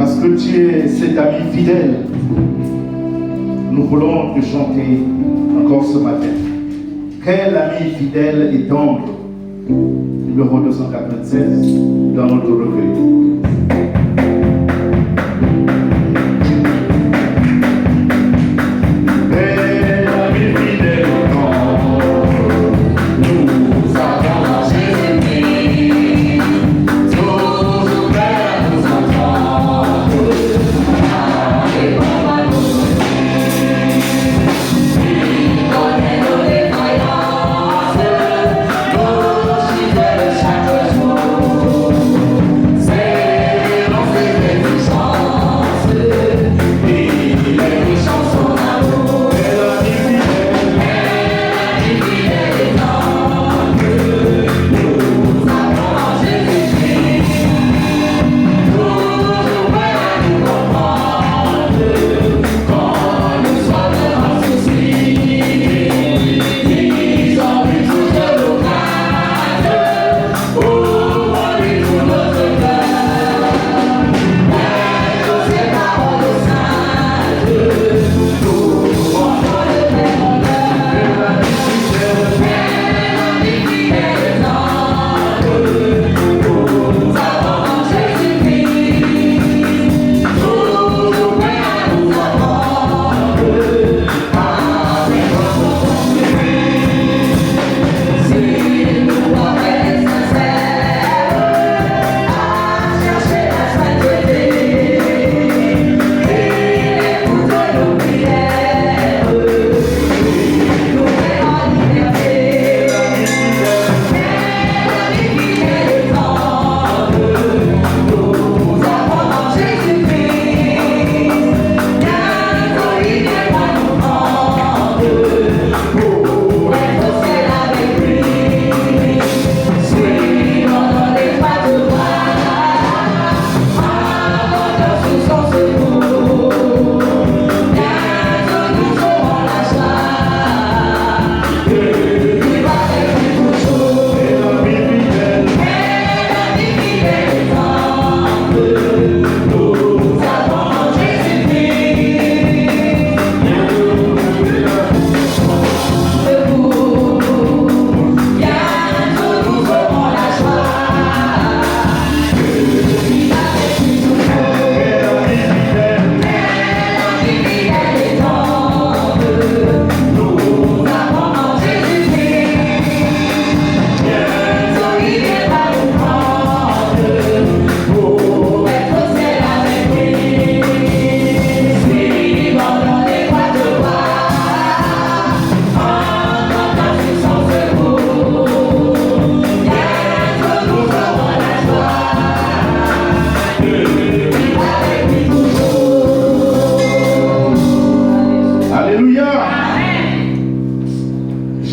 Parce que tu es cet ami fidèle. Nous voulons te chanter encore ce matin. Quel ami fidèle et tendre. Numéro 296 dans notre recueil.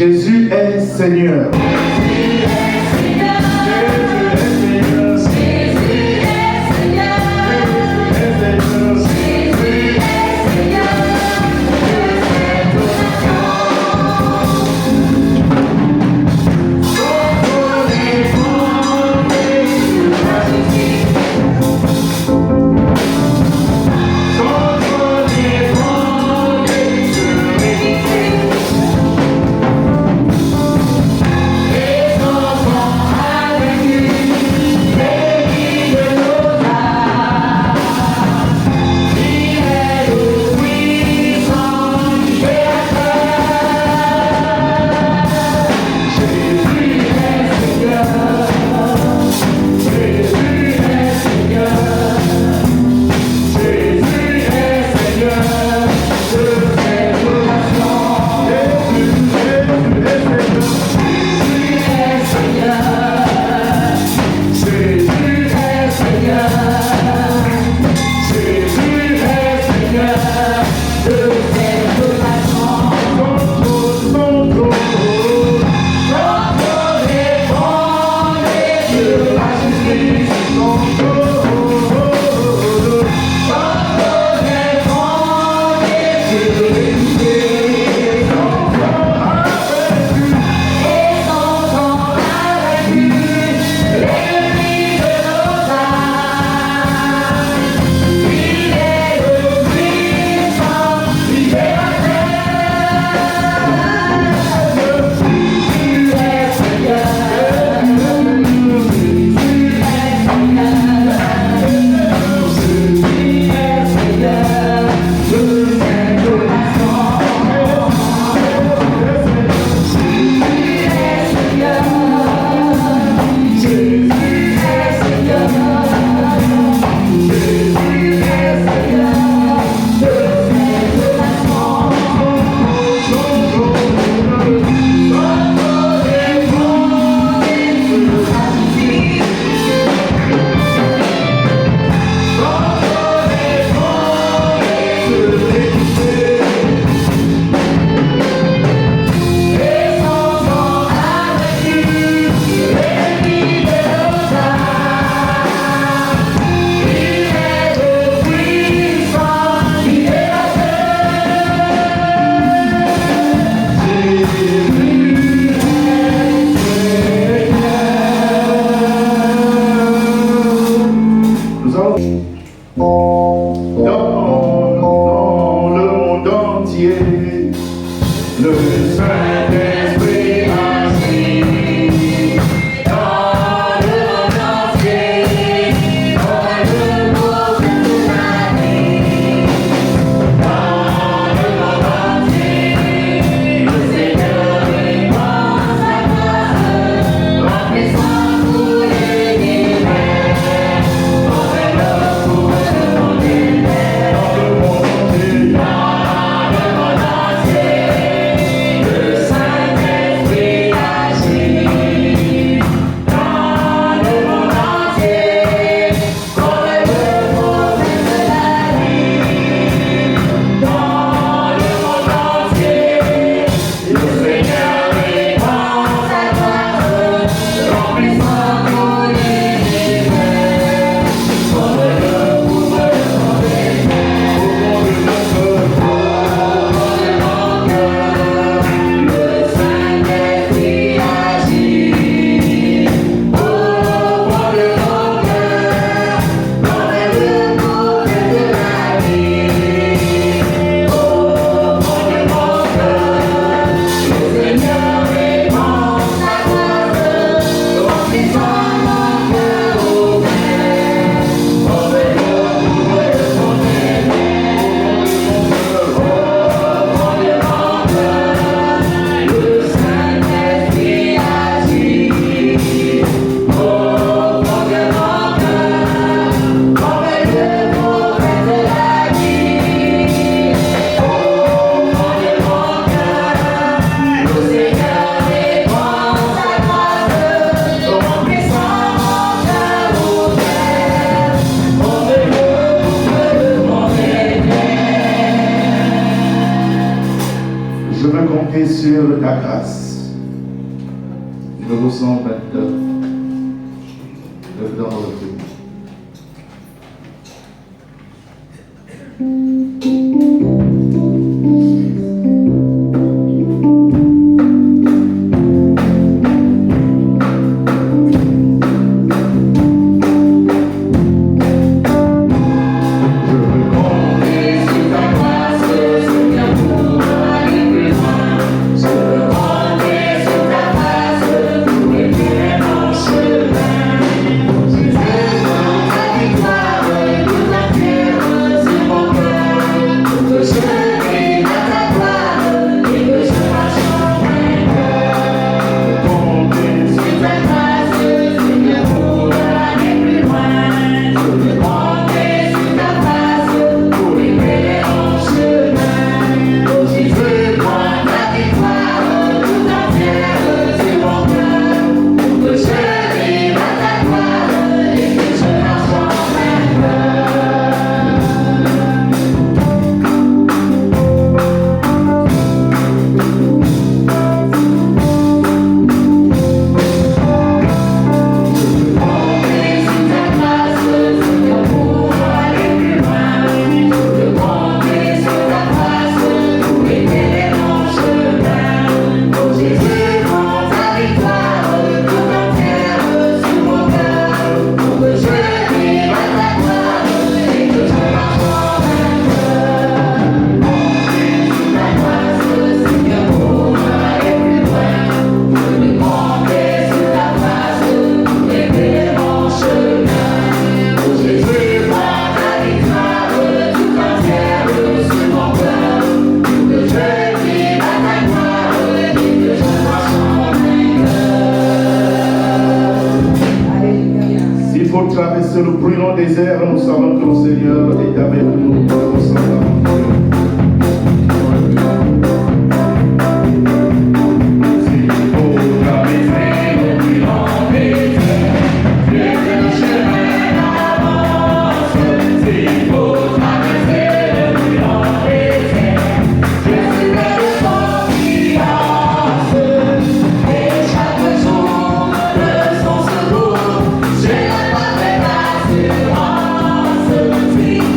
Jésus est Seigneur. Et dans le monde entier, le Saint-Esprit agit. Dans le monde entier, dans le monde entier, dans le monde entier, le Seigneur répand sa grâce, remplissant tout l'univers. Je veux compter sur ta grâce. Numéro 129. Lève dans le Dieu. Traverser le brûlant désert, nous savons que le Seigneur est avec nous. Free.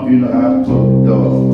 une râpe d'or.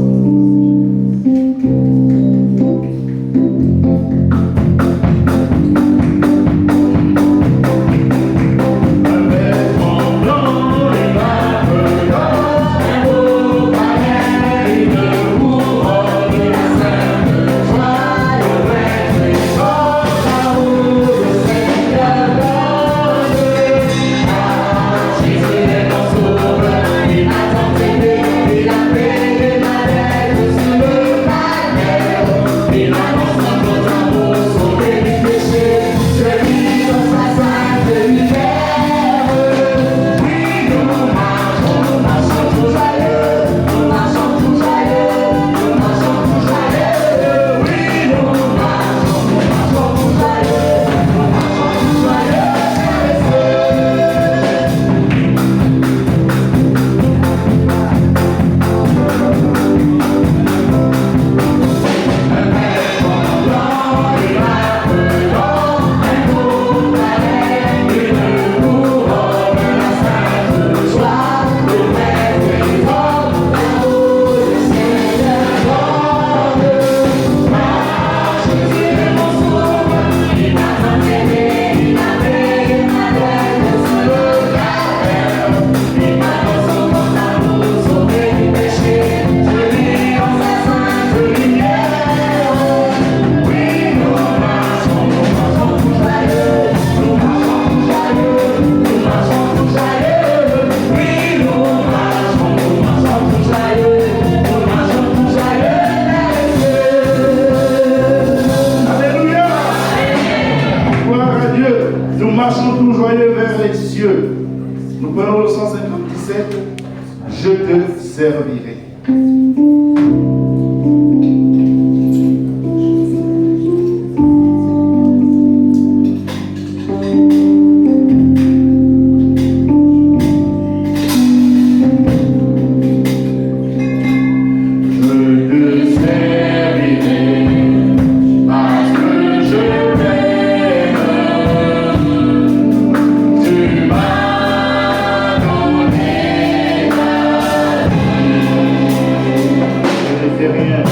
Nous prenons le 157. Je te servirai. Yeah.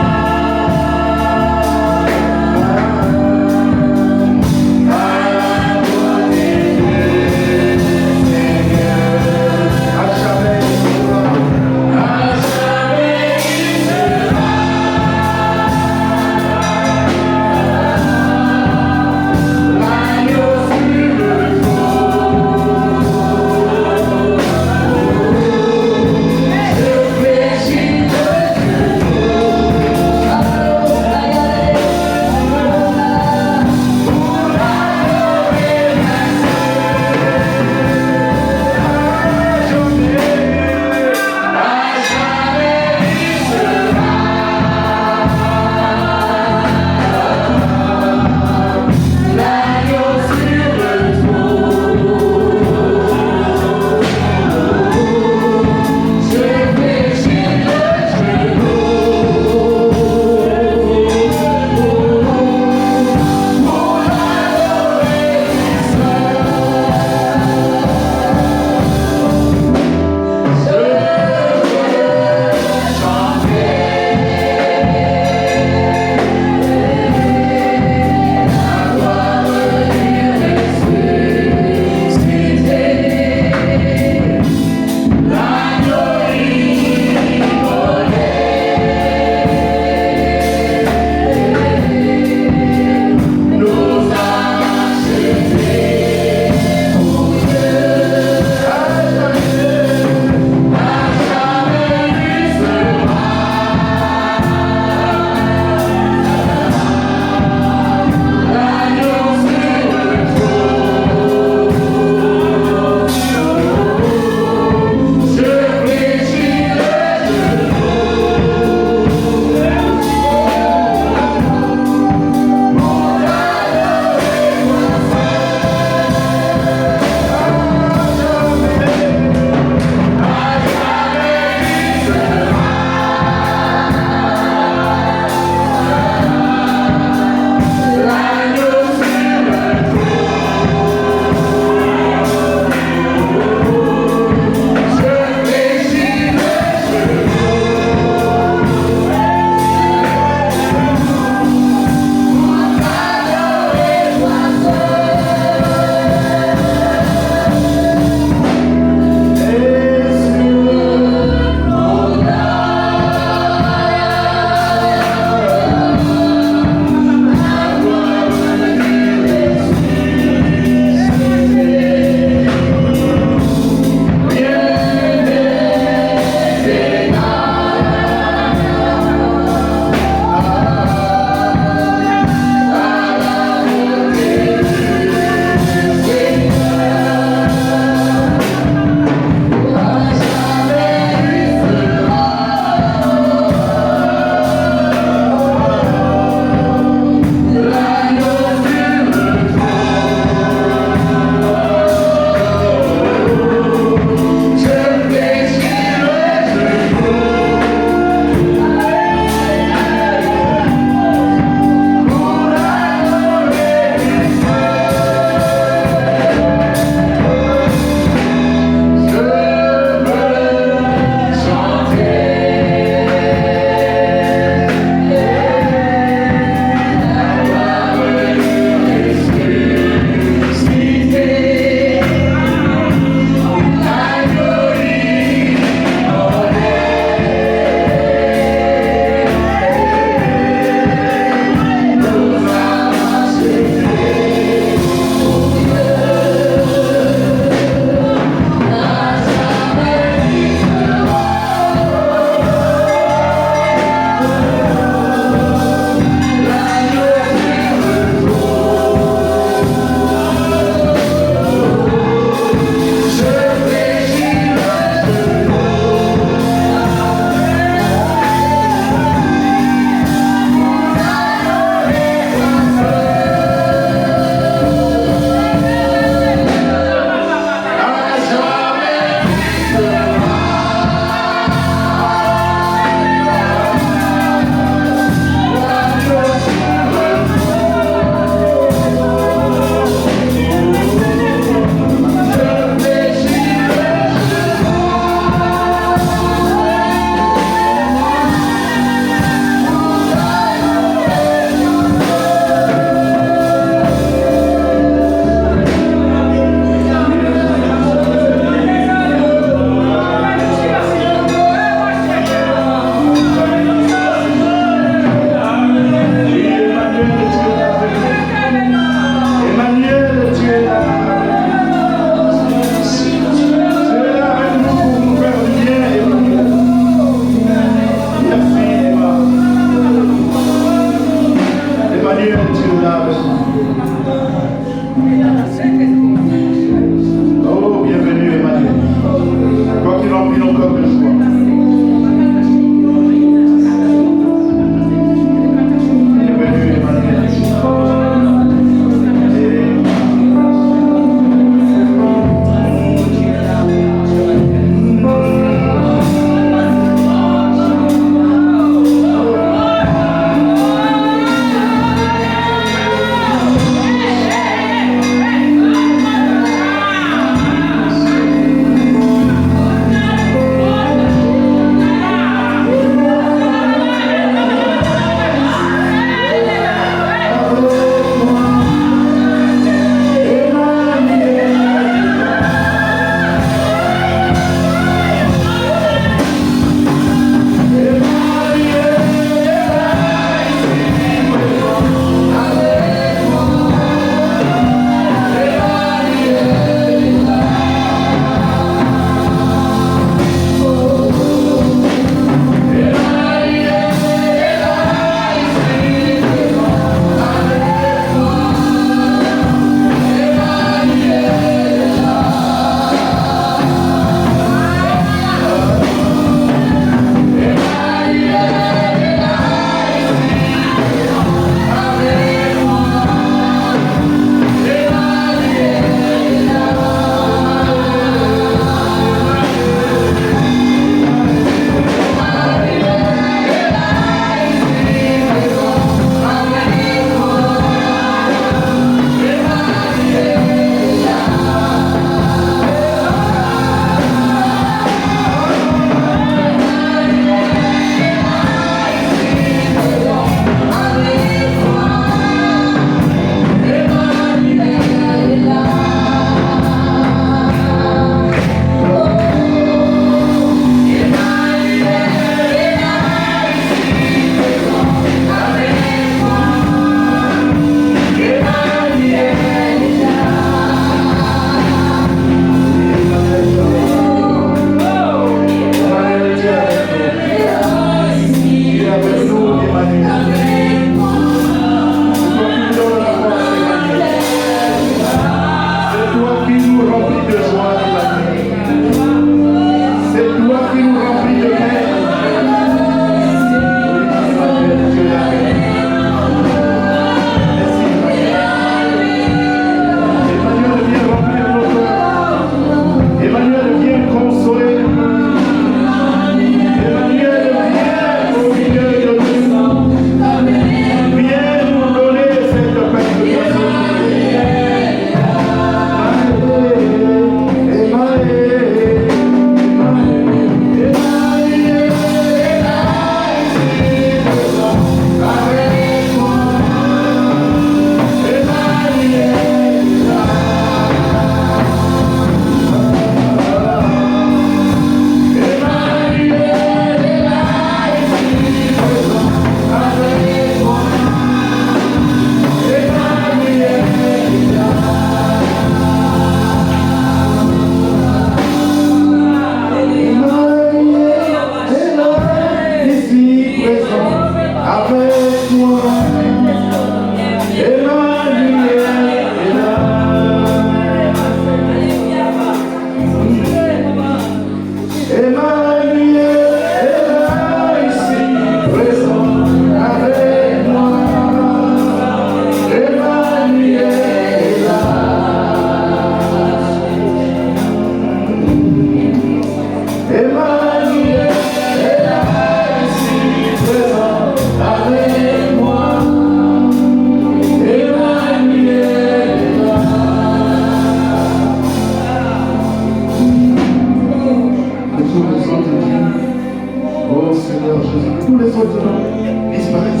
tous les autres noms disparaissent.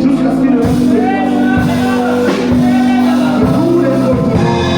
Jusqu'à ce qu'il ne reste que tous les autres noms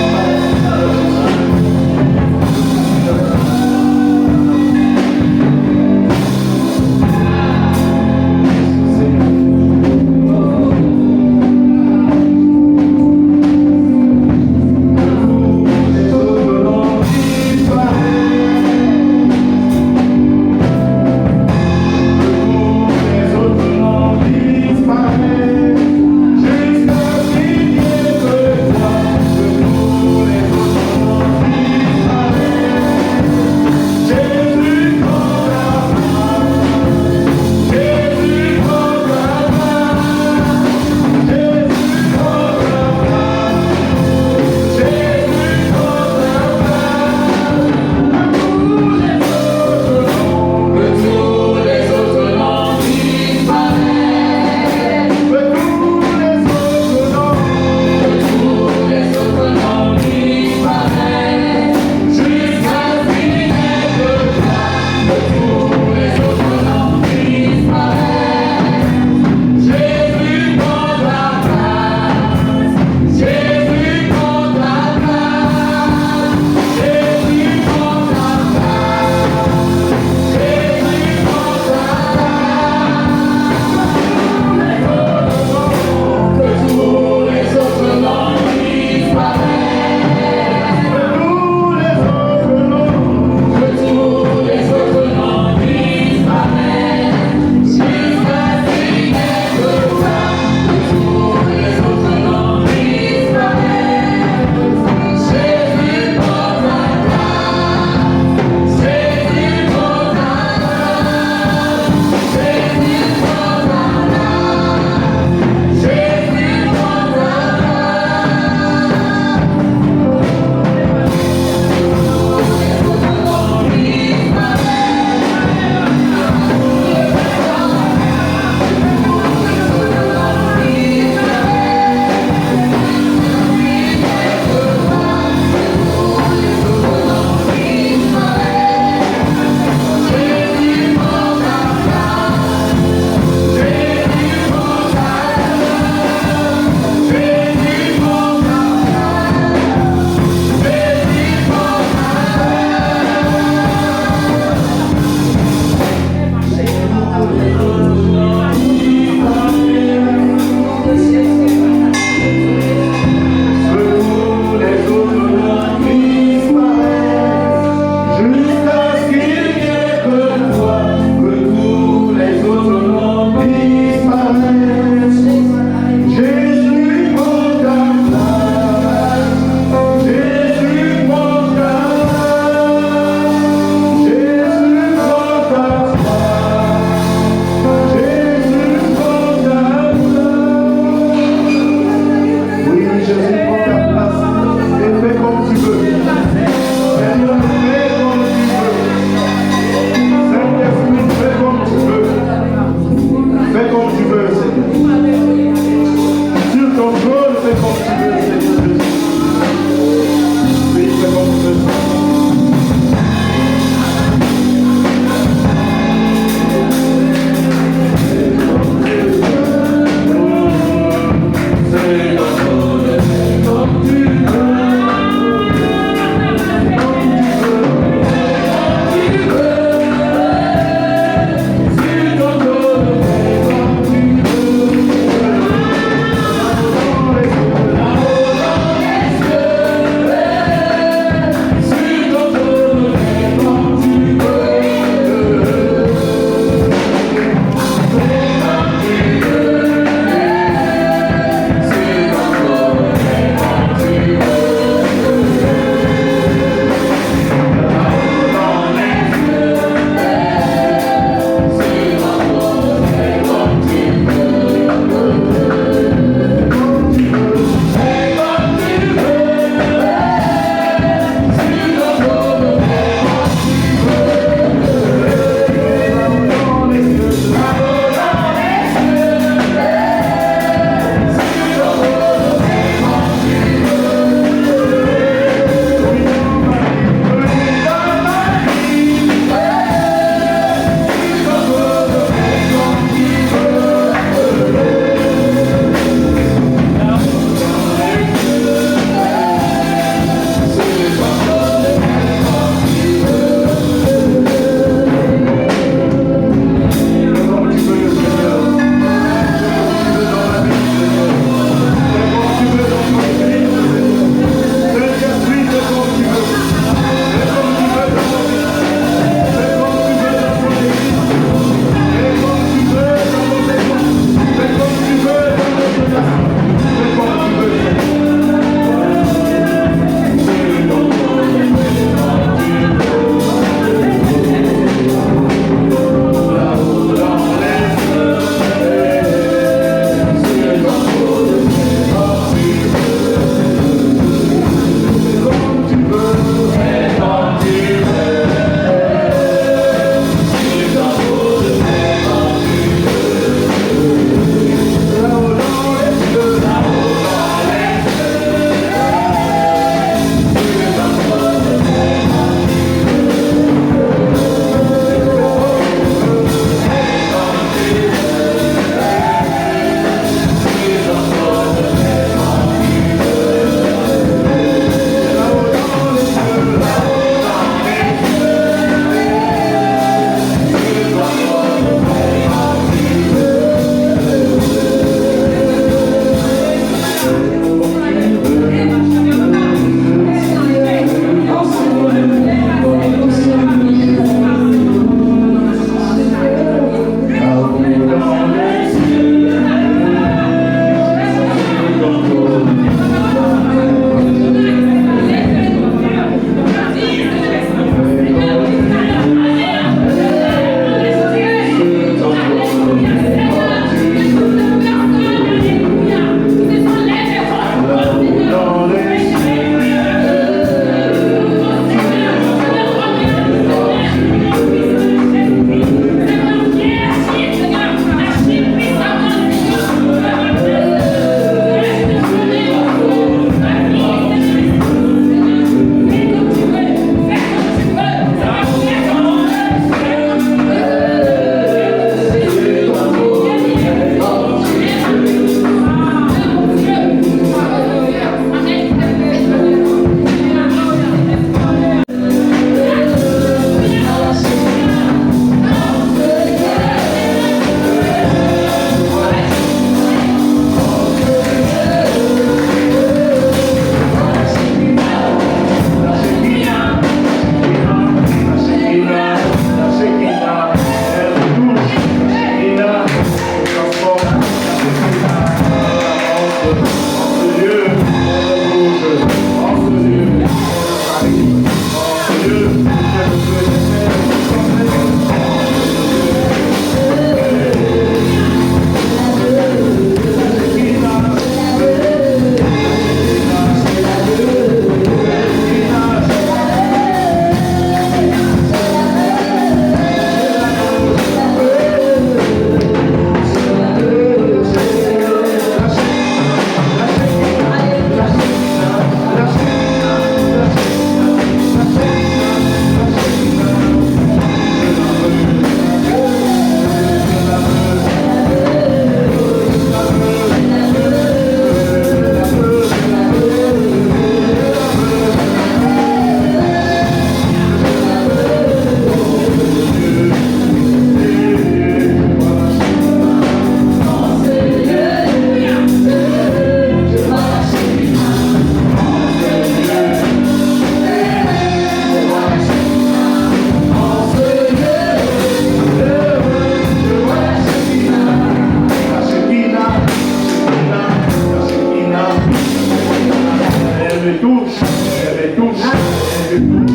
Amen.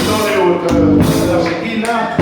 Dans les hauteurs, la Shekinah,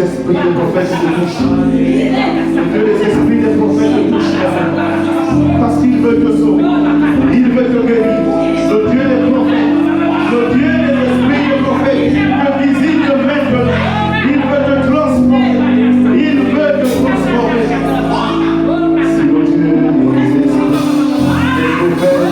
esprits des prophètes te touchent. Que les esprits des prophètes te touchent. Parce qu'il veut te sauver. Il veut te guérir. Le Dieu des prophètes. Le Dieu des esprits des prophètes te visite maintenant. Il veut te transformer. Il veut te transformer. Si le Dieu des esprits des prophètes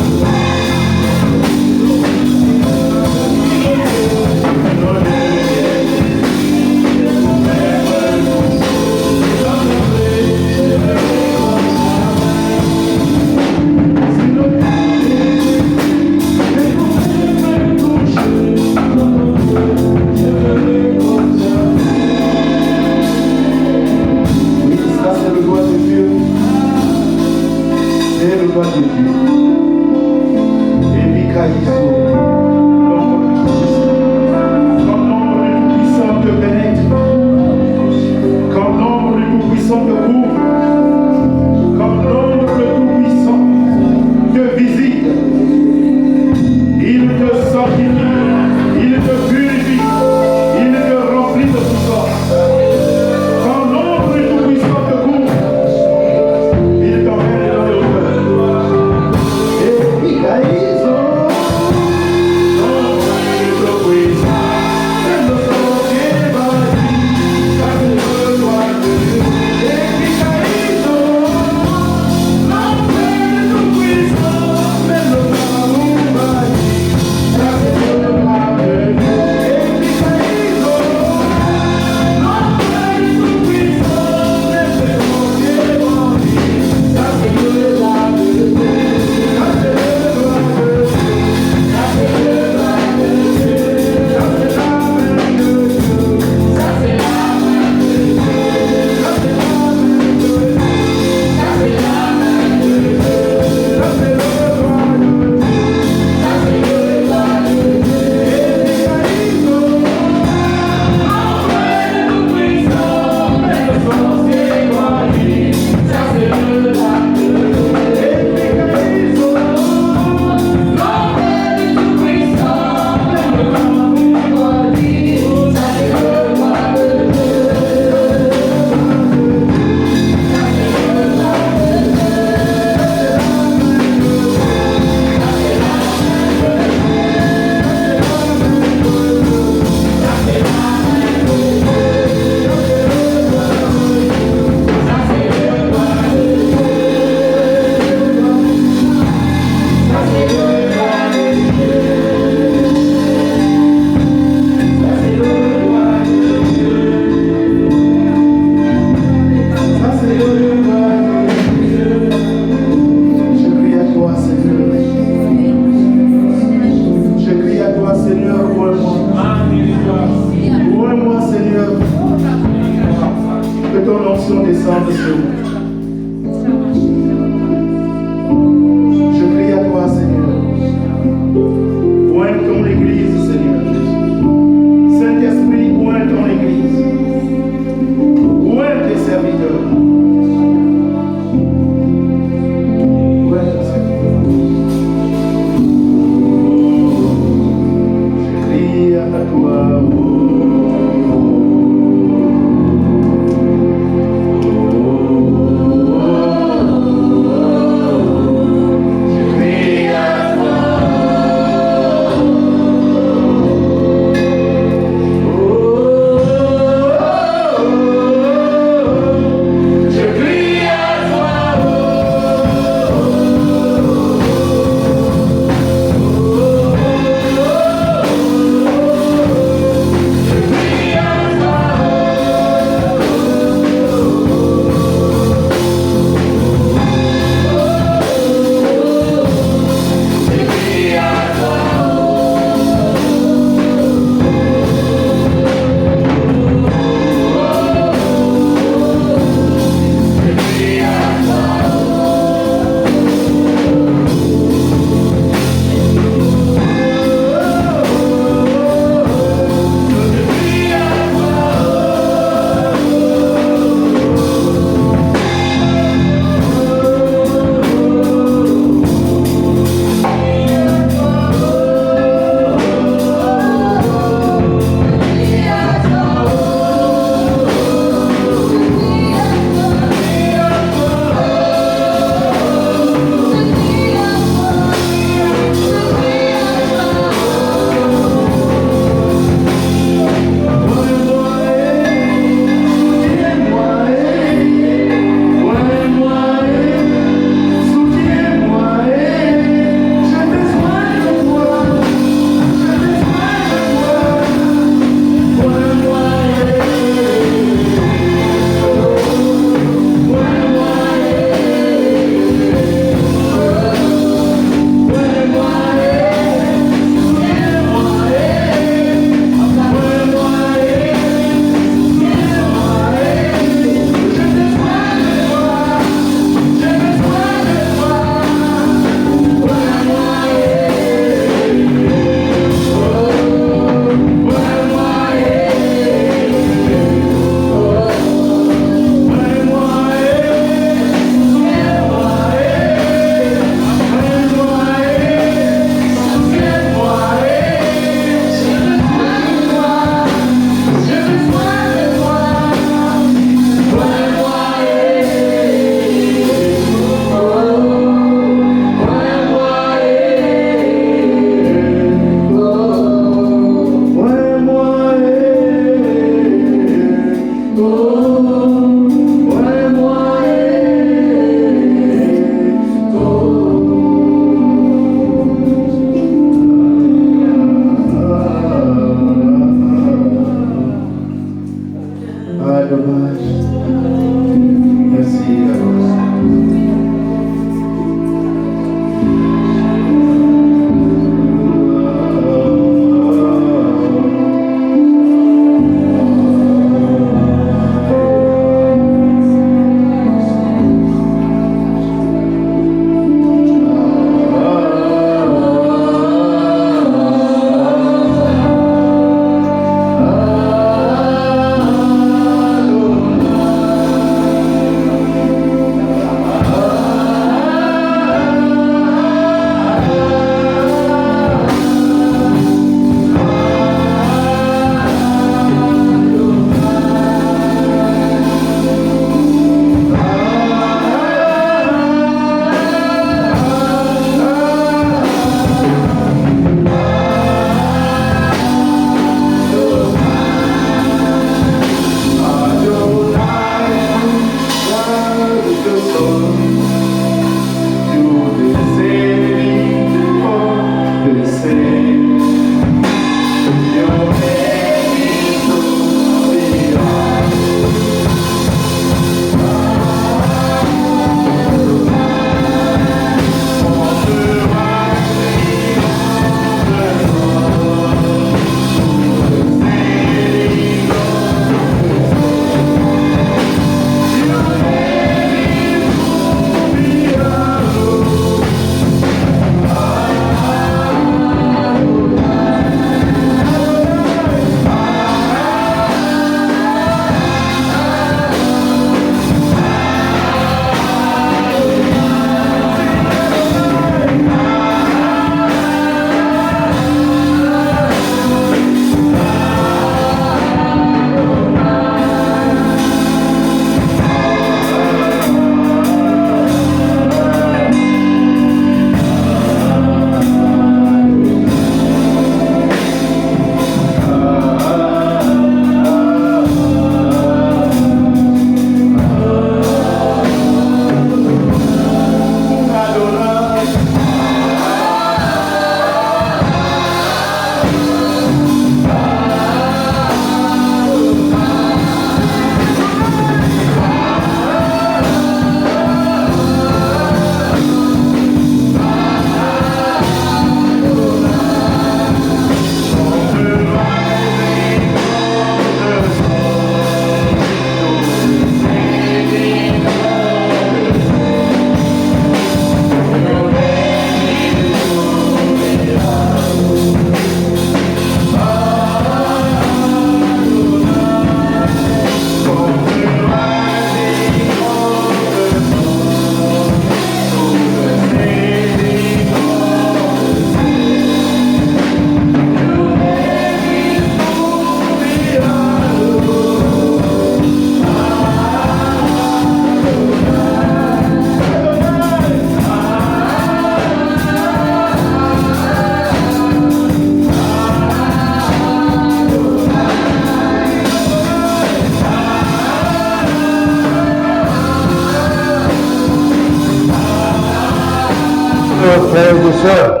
Bonjour frères et sœurs,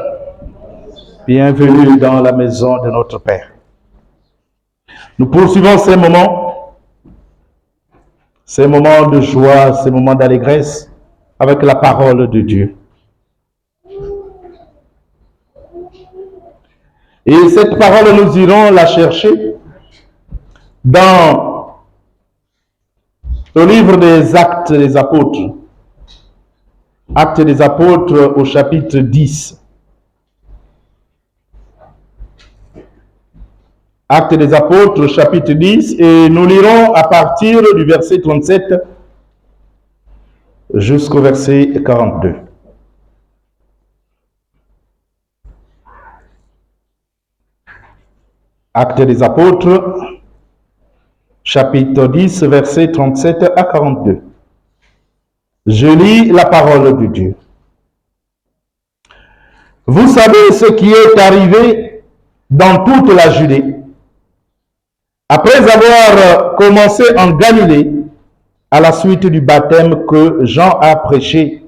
bienvenue dans la maison de notre Père. Nous poursuivons ces moments de joie, ces moments d'allégresse avec la parole de Dieu. Et cette parole, nous irons la chercher dans le livre des Actes des Apôtres. Actes des Apôtres au chapitre 10. Actes des Apôtres, chapitre 10, et nous lirons à partir du verset 37 jusqu'au verset 42. Actes des Apôtres, chapitre 10, verset 37 à 42. Je lis la parole de Dieu. Vous savez ce qui est arrivé dans toute la Judée. Après avoir commencé en Galilée, à la suite du baptême que Jean a prêché.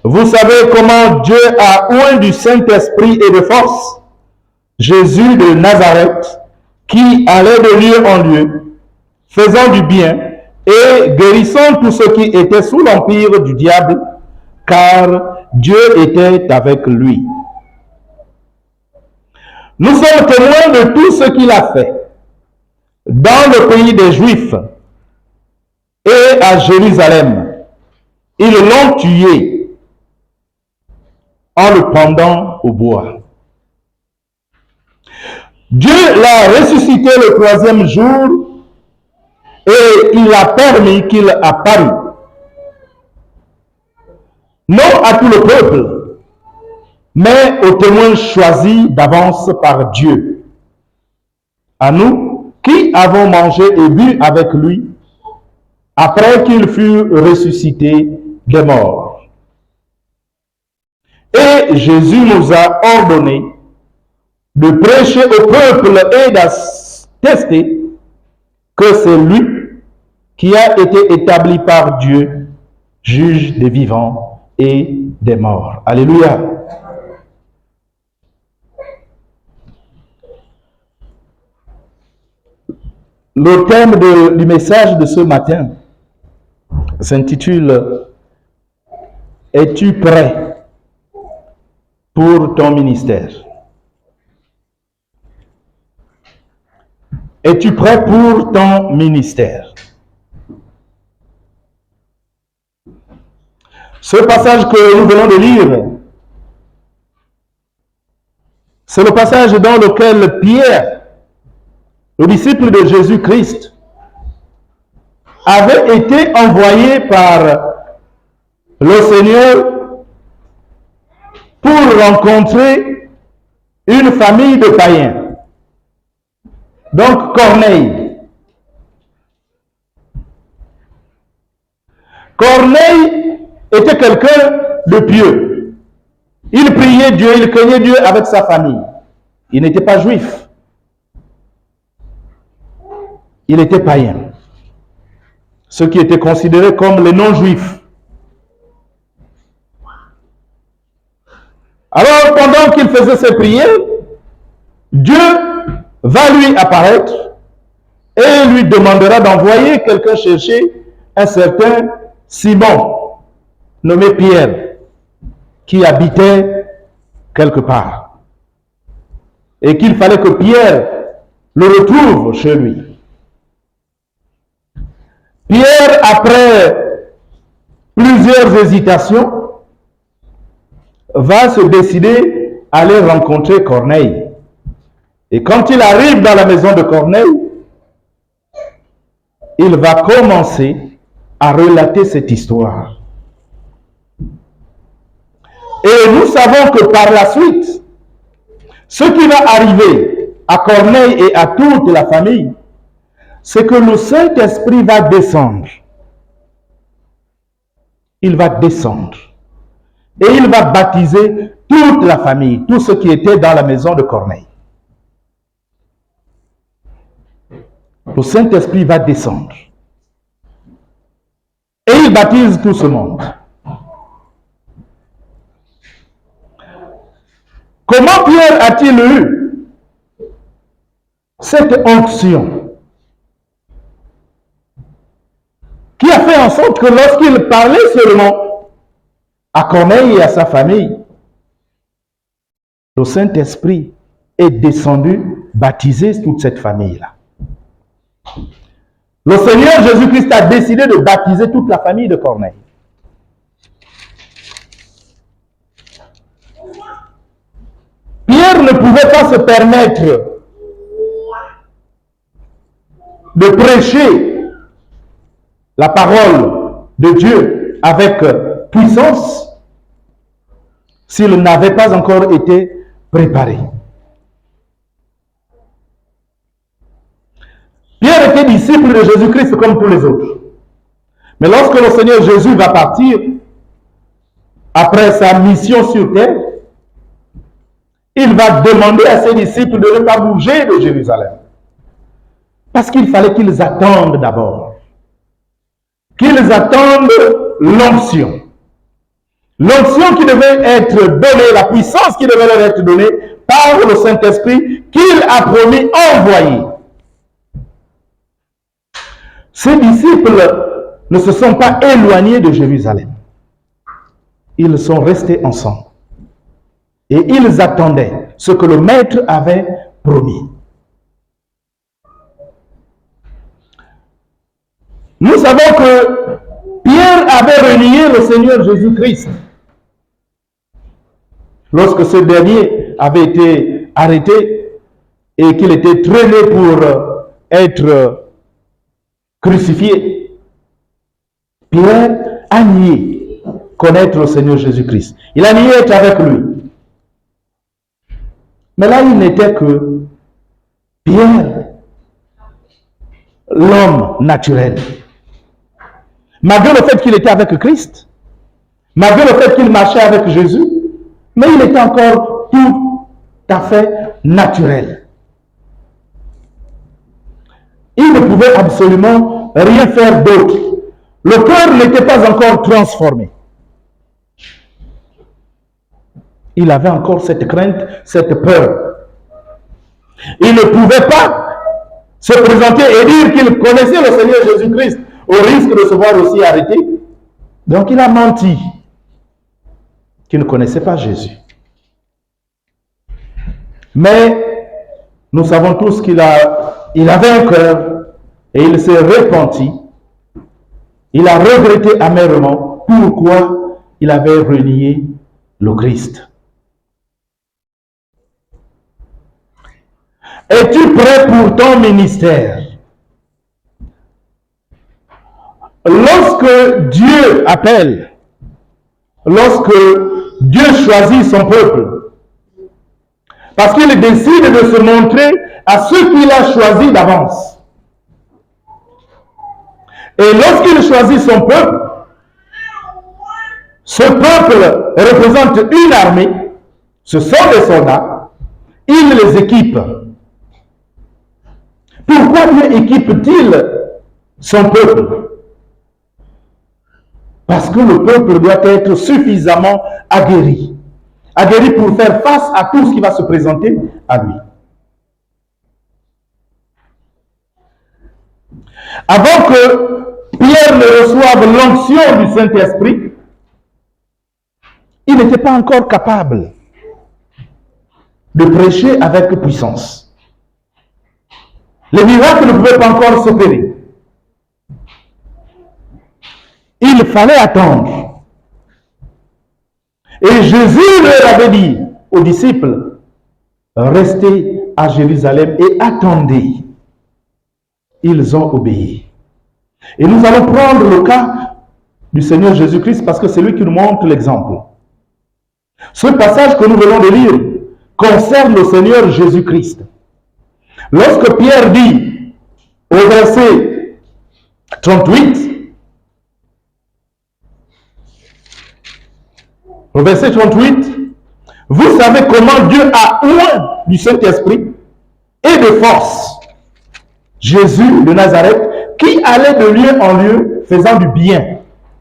Vous savez comment Dieu a oint du Saint-Esprit et de force Jésus de Nazareth, qui allait de lieu en lieu, faisant du bien et guérissant tous ceux qui étaient sous l'empire du diable, car Dieu était avec lui. Nous sommes témoins de tout ce qu'il a fait dans le pays des Juifs et à Jérusalem. Ils l'ont tué en le pendant au bois. Dieu l'a ressuscité le troisième jour et il a permis qu'il apparût, non à tout le peuple, mais aux témoins choisis d'avance par Dieu, à nous qui avons mangé et bu avec lui après qu'il fut ressuscité des morts. Et Jésus nous a ordonné de prêcher au peuple et d'attester que c'est lui qui a été établi par Dieu, juge des vivants et des morts. Alléluia. Le thème du message de ce matin s'intitule « Es-tu prêt pour ton ministère ?» Es-tu prêt pour ton ministère? Ce passage que nous venons de lire, c'est le passage dans lequel Pierre, le disciple de Jésus-Christ, avait été envoyé par le Seigneur pour rencontrer une famille de païens. Donc Corneille. Corneille était quelqu'un de pieux. Il priait Dieu, il craignait Dieu avec sa famille. Il n'était pas juif. Il était païen. Ceux qui étaient considérés comme les non-juifs. Alors, pendant qu'il faisait ses prières, Dieu va lui apparaître et lui demandera d'envoyer quelqu'un chercher un certain Simon, nommé Pierre, qui habitait quelque part. Et qu'il fallait que Pierre le retrouve chez lui. Pierre, après plusieurs hésitations, va se décider à aller rencontrer Corneille. Et quand il arrive dans la maison de Corneille, il va commencer à relater cette histoire. Et nous savons que par la suite, ce qui va arriver à Corneille et à toute la famille, c'est que le Saint-Esprit va descendre. Il va descendre. Et il va baptiser toute la famille, tous ceux qui étaient dans la maison de Corneille. Le Saint-Esprit va descendre. Et il baptise tout ce monde. Comment Pierre a-t-il eu cette onction qui a fait en sorte que lorsqu'il parlait seulement à Corneille et à sa famille, le Saint-Esprit est descendu, baptisé toute cette famille-là. Le Seigneur Jésus-Christ a décidé de baptiser toute la famille de Corneille. Pierre ne pouvait pas se permettre de prêcher la parole de Dieu avec puissance s'il n'avait pas encore été préparé. Pierre était disciple de Jésus-Christ comme tous les autres. Mais lorsque le Seigneur Jésus va partir, après sa mission sur terre, il va demander à ses disciples de ne pas bouger de Jérusalem. Parce qu'il fallait qu'ils attendent d'abord. Qu'ils attendent l'onction. L'onction qui devait être donnée, la puissance qui devait leur être donnée par le Saint-Esprit qu'il a promis envoyer. Ces disciples ne se sont pas éloignés de Jérusalem. Ils sont restés ensemble. Et ils attendaient ce que le Maître avait promis. Nous savons que Pierre avait renié le Seigneur Jésus-Christ lorsque ce dernier avait été arrêté et qu'il était traîné pour être crucifié. Pierre a nié connaître le Seigneur Jésus-Christ. Il a nié être avec lui. Mais là, il n'était que Pierre, l'homme naturel. Malgré le fait qu'il était avec Christ, malgré le fait qu'il marchait avec Jésus, mais il était encore tout à fait naturel. Il ne pouvait absolument rien faire d'autre. Le cœur n'était pas encore transformé. Il avait encore cette crainte, cette peur. Il ne pouvait pas se présenter et dire qu'il connaissait le Seigneur Jésus-Christ au risque de se voir aussi arrêté. Donc il a menti qu'il ne connaissait pas Jésus. Mais nous savons tous qu'il avait un cœur et il s'est repenti. Il a regretté amèrement pourquoi il avait renié le Christ. Es-tu prêt pour ton ministère? Lorsque Dieu appelle, lorsque Dieu choisit son peuple, parce qu'il décide de se montrer à ceux qu'il a choisis d'avance. Et lorsqu'il choisit son peuple, ce peuple représente une armée, ce sont des soldats, il les équipe. Pourquoi Dieu équipe-t-il son peuple? Parce que le peuple doit être suffisamment aguerri. Aguerri pour faire face à tout ce qui va se présenter à lui. Avant que Pierre ne reçoive l'onction du Saint-Esprit, il n'était pas encore capable de prêcher avec puissance. Les miracles ne pouvaient pas encore s'opérer. Il fallait attendre. Et Jésus leur avait dit aux disciples, restez à Jérusalem et attendez. Ils ont obéi. Et nous allons prendre le cas du Seigneur Jésus-Christ parce que c'est lui qui nous montre l'exemple. Ce passage que nous venons de lire concerne le Seigneur Jésus-Christ. Lorsque Pierre dit au verset 38, vous savez comment Dieu a oint du Saint-Esprit et de force Jésus de Nazareth, qui allait de lieu en lieu faisant du bien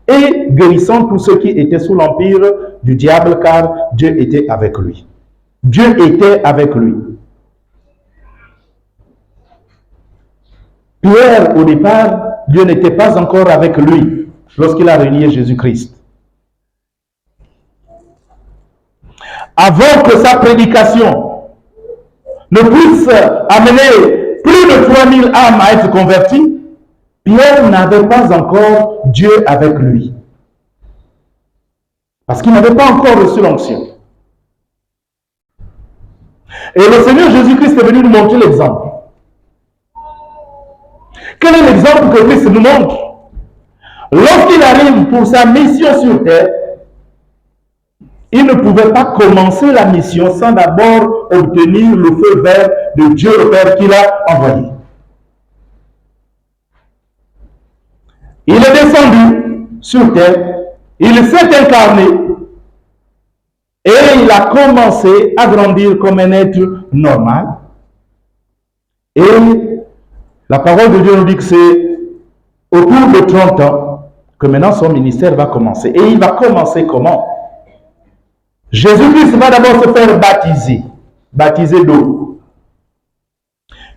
et guérissant tous ceux qui étaient sous l'empire du diable, car Dieu était avec lui. Dieu était avec lui. Pierre, au départ, Dieu n'était pas encore avec lui lorsqu'il a renié Jésus-Christ. Avant que sa prédication ne puisse amener plus de 3000 âmes à être converties, Pierre n'avait pas encore Dieu avec lui. Parce qu'il n'avait pas encore reçu l'onction. Et le Seigneur Jésus-Christ est venu nous montrer l'exemple. Quel est l'exemple que Christ nous montre? Lorsqu'il arrive pour sa mission sur terre, il ne pouvait pas commencer la mission sans d'abord obtenir le feu vert de Dieu le Père qu'il a envoyé. Il est descendu sur terre, il s'est incarné et il a commencé à grandir comme un être normal. Et la parole de Dieu nous dit que c'est autour de 30 ans que maintenant son ministère va commencer. Et il va commencer comment? Jésus-Christ va d'abord se faire baptiser d'eau.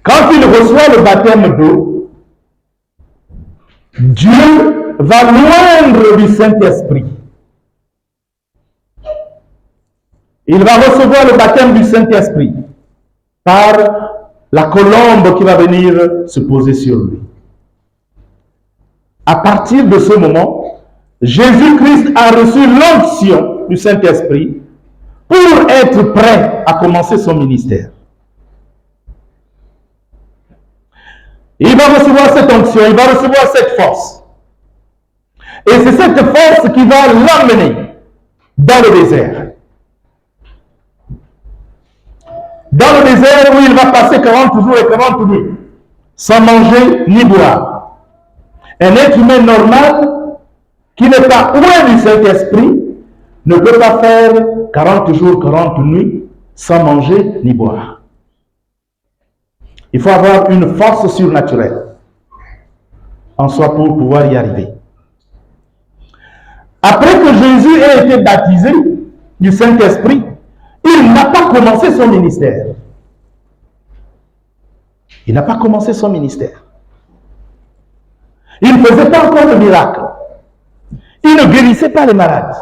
Quand il reçoit le baptême d'eau, Dieu va l'oindre du Saint-Esprit. Il va recevoir le baptême du Saint-Esprit par la colombe qui va venir se poser sur lui. À partir de ce moment, Jésus-Christ a reçu l'onction du Saint-Esprit pour être prêt à commencer son ministère. Il va recevoir cette onction, il va recevoir cette force. Et c'est cette force qui va l'emmener dans le désert. Dans le désert où il va passer 40 jours et 40 nuits, sans manger ni boire. Un être humain normal, qui n'est pas loin du Saint-Esprit, ne peut pas faire 40 jours, 40 nuits, sans manger ni boire. Il faut avoir une force surnaturelle en soi pour pouvoir y arriver. Après que Jésus ait été baptisé du Saint-Esprit, il n'a pas commencé son ministère. Il n'a pas commencé son ministère. Il ne faisait pas encore de miracle. Il ne guérissait pas les malades.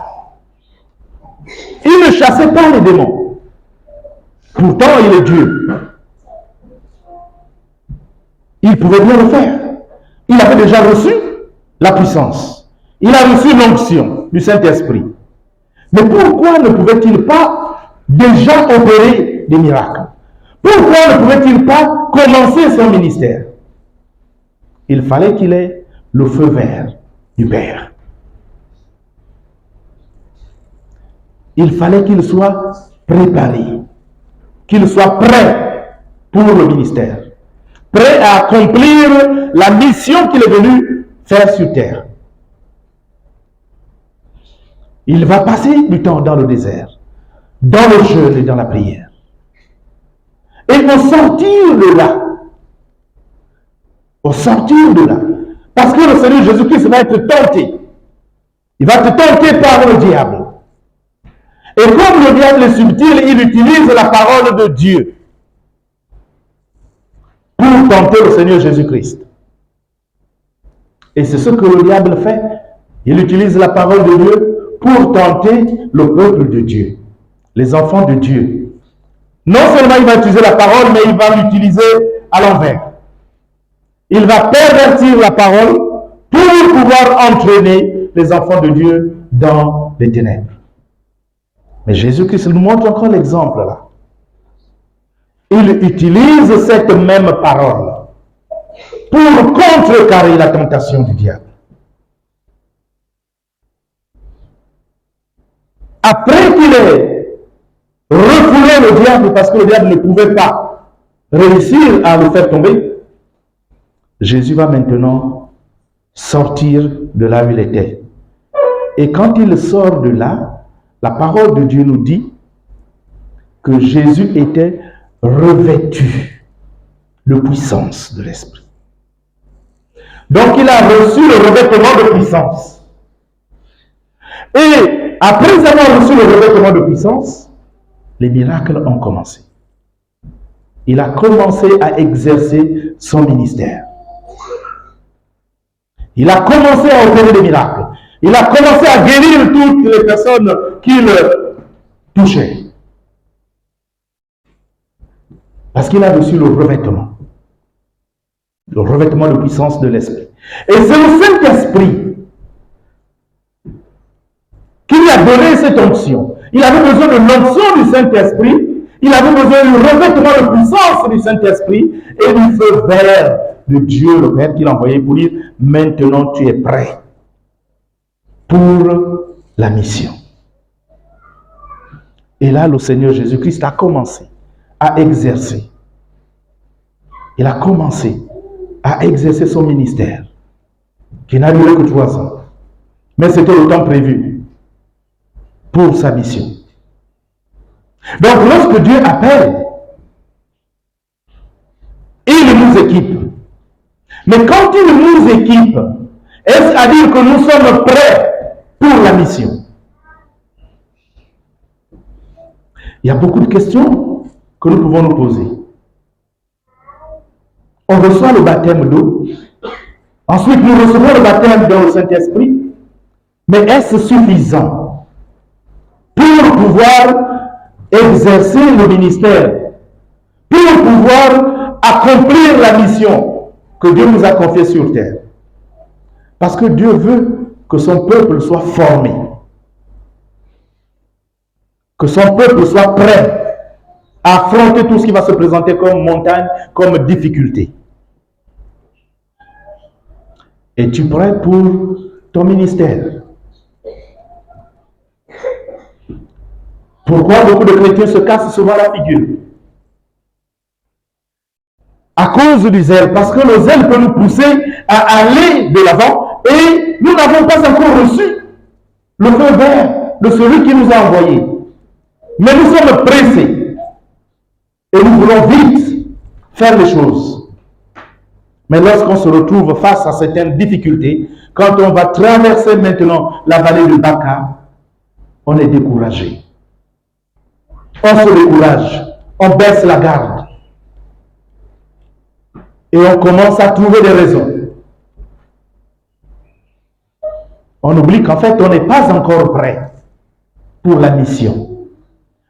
Il ne chassait pas les démons. Pourtant, il est Dieu. Il pouvait bien le faire. Il avait déjà reçu la puissance. Il a reçu l'onction du Saint-Esprit. Mais pourquoi ne pouvait-il pas déjà opérer des miracles? Pourquoi ne pouvait-il pas commencer son ministère? Il fallait qu'il ait le feu vert du Père. Il fallait qu'il soit préparé, qu'il soit prêt pour le ministère, prêt à accomplir la mission qu'il est venu faire sur terre. Il va passer du temps dans le désert, dans le jeûne et dans la prière. Et au sortir de là, parce que le Seigneur Jésus-Christ va être tenté. Il va te tenter par le diable. Et comme le diable est subtil, il utilise la parole de Dieu pour tenter le Seigneur Jésus-Christ. Et c'est ce que le diable fait. Il utilise la parole de Dieu pour tenter le peuple de Dieu, les enfants de Dieu. Non seulement il va utiliser la parole, mais il va l'utiliser à l'envers. Il va pervertir la parole pour pouvoir entraîner les enfants de Dieu dans les ténèbres. Mais Jésus-Christ nous montre encore l'exemple là. Il utilise cette même parole pour contrecarrer la tentation du diable. Après qu'il ait refoulé le diable parce que le diable ne pouvait pas réussir à le faire tomber, Jésus va maintenant sortir de là où il était. Et quand il sort de là, la parole de Dieu nous dit que Jésus était revêtu de puissance de l'Esprit. Donc il a reçu le revêtement de puissance. Et après avoir reçu le revêtement de puissance, les miracles ont commencé. Il a commencé à exercer son ministère. Il a commencé à opérer des miracles. Il a commencé à guérir toutes les personnes qu'il touchait. Parce qu'il a reçu le revêtement de puissance de l'Esprit. Et c'est le Saint-Esprit qui lui a donné cette onction. Il avait besoin de l'onction du Saint-Esprit. Il avait besoin du revêtement de puissance du Saint-Esprit et du feu vert de Dieu le Père qu'il a envoyé pour dire « Maintenant tu es prêt pour la mission ». Et là, le Seigneur Jésus-Christ a commencé à exercer. Il a commencé à exercer son ministère, qui n'a duré que 3 ans. Mais c'était le temps prévu pour sa mission. Donc, lorsque Dieu appelle, il nous équipe. Mais quand il nous équipe, est-ce à dire que nous sommes prêts pour la mission? Il y a beaucoup de questions que nous pouvons nous poser. On reçoit le baptême d'eau. Ensuite, nous recevons le baptême dans le Saint-Esprit. Mais est-ce suffisant pour pouvoir exercer le ministère, pour pouvoir accomplir la mission que Dieu nous a confiée sur terre? Parce que Dieu veut que son peuple soit formé, que son peuple soit prêt à affronter tout ce qui va se présenter comme montagne, comme difficulté. Es-tu prêt pour ton ministère? Pourquoi beaucoup de chrétiens se cassent souvent la figure? À cause du zèle, parce que le zèle peut nous pousser à aller de l'avant et nous n'avons pas encore reçu le feu vert de celui qui nous a envoyés. Mais nous sommes pressés et nous voulons vite faire les choses. Mais lorsqu'on se retrouve face à certaines difficultés, quand on va traverser maintenant la vallée de Baca, on est découragé. On se décourage, on baisse la garde. Et on commence à trouver des raisons. On oublie qu'en fait, on n'est pas encore prêt pour la mission.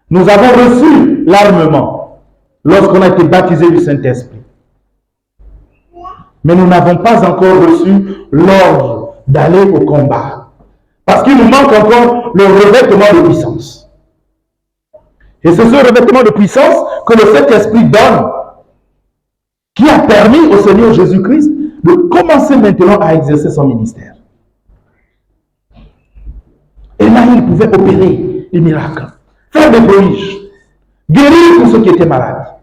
Nous avons reçu l'armement lorsqu'on a été baptisé du Saint-Esprit. Mais nous n'avons pas encore reçu l'ordre d'aller au combat. Parce qu'il nous manque encore le revêtement de puissance. Et c'est ce revêtement de puissance que le Saint-Esprit donne, qui a permis au Seigneur Jésus-Christ de commencer maintenant à exercer son ministère. Et là, il pouvait opérer des miracles, faire des prodiges, guérir tous ceux qui étaient malades.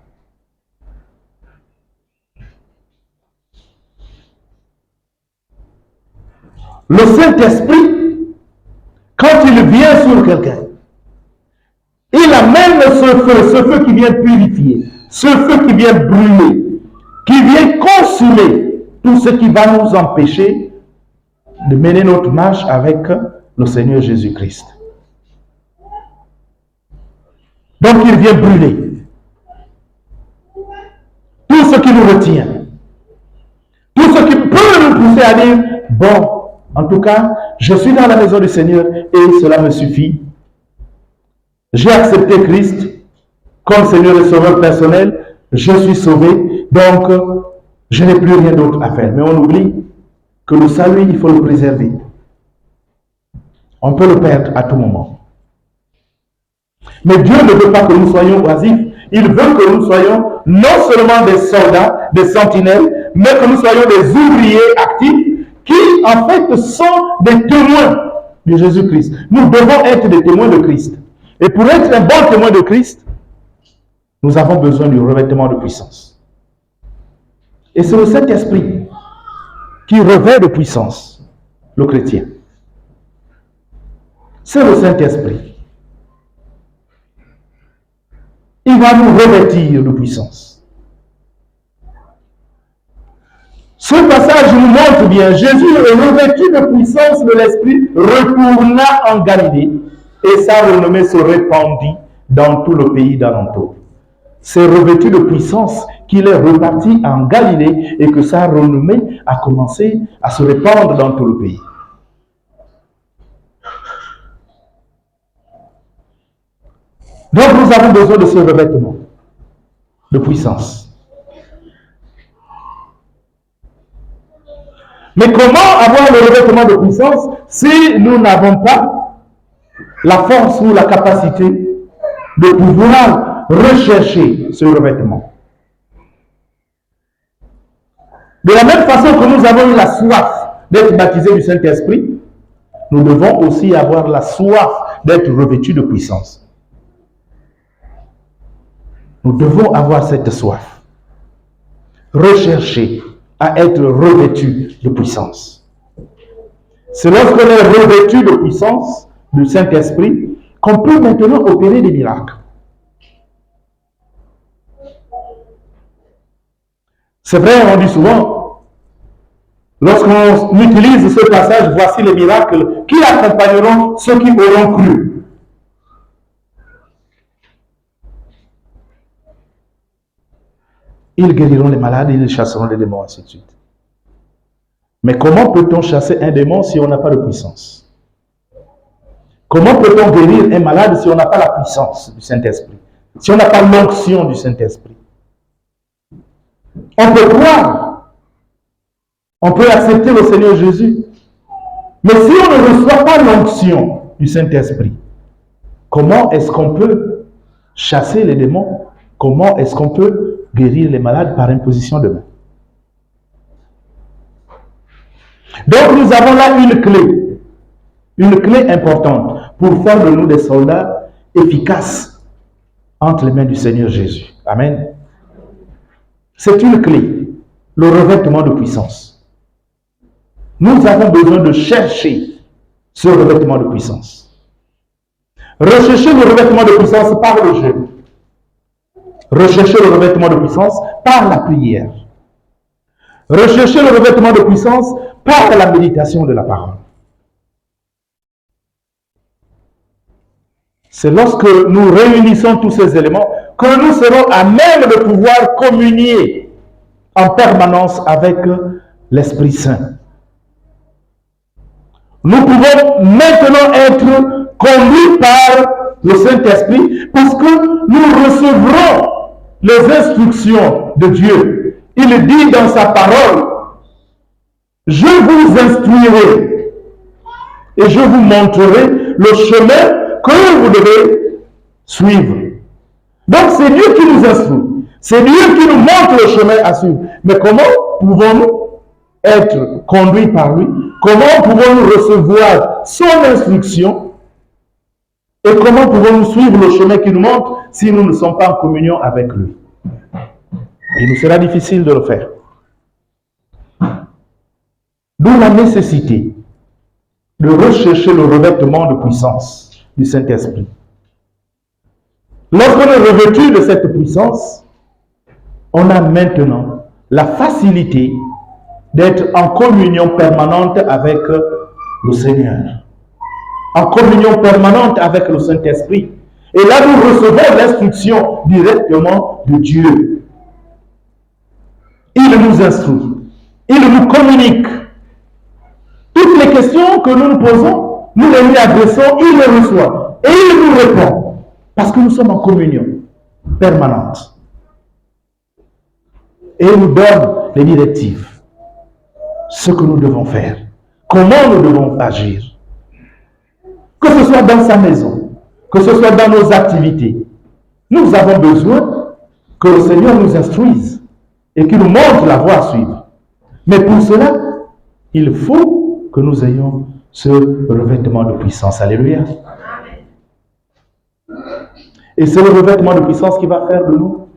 Le Saint-Esprit, quand il vient sur quelqu'un, il amène ce feu qui vient purifier, ce feu qui vient brûler, qui vient consumer tout ce qui va nous empêcher de mener notre marche avec le Seigneur Jésus-Christ. Donc il vient brûler tout ce qui nous retient, tout ce qui peut nous pousser à dire, bon, en tout cas, je suis dans la maison du Seigneur et cela me suffit. J'ai accepté Christ comme Seigneur et Sauveur personnel. Je suis sauvé, donc je n'ai plus rien d'autre à faire. Mais on oublie que le salut, il faut le préserver. On peut le perdre à tout moment. Mais Dieu ne veut pas que nous soyons oisifs. Il veut que nous soyons non seulement des soldats, des sentinelles, mais que nous soyons des ouvriers actifs qui, en fait, sont des témoins de Jésus-Christ. Nous devons être des témoins de Christ. Et pour être un bon témoin de Christ, nous avons besoin du revêtement de puissance. Et c'est le Saint-Esprit qui revêt de puissance le chrétien. C'est le Saint-Esprit. Il va nous revêtir de puissance. Ce passage nous montre bien, Jésus, revêtu de puissance de l'Esprit, retourna en Galilée et sa renommée se répandit dans tout le pays d'alentour. C'est revêtu de puissance qu'il est reparti en Galilée et que sa renommée a commencé à se répandre dans tout le pays. Donc nous avons besoin de ce revêtement de puissance. Mais comment avoir le revêtement de puissance si nous n'avons pas la force ou la capacité de pouvoir rechercher ce revêtement? De la même façon que nous avons eu la soif d'être baptisés du Saint-Esprit, nous devons aussi avoir la soif d'être revêtus de puissance. Nous devons avoir cette soif. Rechercher à être revêtus de puissance. C'est lorsqu'on est revêtu de puissance du Saint-Esprit qu'on peut maintenant opérer des miracles. C'est vrai, on dit souvent, lorsqu'on utilise ce passage, voici les miracles qui accompagneront ceux qui auront cru. Ils guériront les malades, ils chasseront les démons, ainsi de suite. Mais comment peut-on chasser un démon si on n'a pas de puissance? Comment peut-on guérir un malade si on n'a pas la puissance du Saint-Esprit? Si on n'a pas l'onction du Saint-Esprit? On peut croire, on peut accepter le Seigneur Jésus, mais si on ne reçoit pas l'onction du Saint-Esprit, comment est-ce qu'on peut chasser les démons? Comment est-ce qu'on peut guérir les malades par imposition de main? Donc nous avons là une clé importante pour faire de nous des soldats efficaces entre les mains du Seigneur Jésus. Amen. C'est une clé, le revêtement de puissance. Nous avons besoin de chercher ce revêtement de puissance. Rechercher le revêtement de puissance par le jeûne. Rechercher le revêtement de puissance par la prière. Rechercher le revêtement de puissance par la méditation de la parole. C'est lorsque nous réunissons tous ces éléments que nous serons à même de pouvoir communier en permanence avec l'Esprit Saint. Nous pouvons maintenant être conduits par le Saint-Esprit parce que nous recevrons les instructions de Dieu. Il dit dans sa parole, je vous instruirai et je vous montrerai le chemin que vous devez suivre. Donc c'est Dieu qui nous instruit. C'est Dieu qui nous montre le chemin à suivre. Mais comment pouvons-nous être conduits par lui? Comment pouvons-nous recevoir son instruction? Et comment pouvons-nous suivre le chemin qu'il nous montre si nous ne sommes pas en communion avec lui? Il nous sera difficile de le faire. D'où la nécessité de rechercher le revêtement de puissance du Saint-Esprit. Lorsqu'on est revêtu de cette puissance, on a maintenant la facilité d'être en communion permanente avec le Seigneur. En communion permanente avec le Saint-Esprit. Et là, nous recevons l'instruction directement de Dieu. Il nous instruit. Il nous communique. Toutes les questions que nous nous posons, nous les lui adressons, il les reçoit. Et il nous répond. Parce que nous sommes en communion permanente. Et il nous donne les directives. Ce que nous devons faire. Comment nous devons agir. Que ce soit dans sa maison, que ce soit dans nos activités. Nous avons besoin que le Seigneur nous instruise et qu'il nous montre la voie à suivre. Mais pour cela, il faut que nous ayons ce revêtement de puissance. Alléluia. Et c'est le revêtement de puissance qui va faire de nous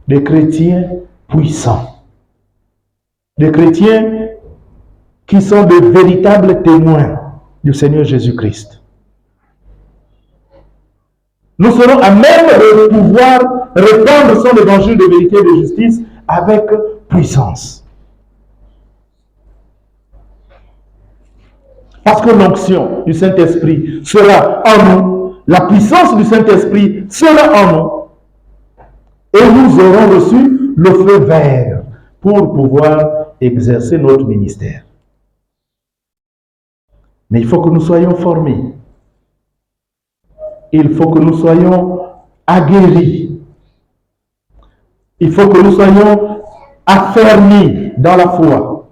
des chrétiens puissants. Des chrétiens qui sont de véritables témoins du Seigneur Jésus-Christ. Nous serons à même de pouvoir répandre son évangile de vérité et de justice avec puissance. Parce que l'onction du Saint-Esprit sera en nous, la puissance du Saint-Esprit sera en nous et nous aurons reçu le feu vert pour pouvoir exercer notre ministère. Mais il faut que nous soyons formés. Il faut que nous soyons aguerris. Il faut que nous soyons affermis dans la foi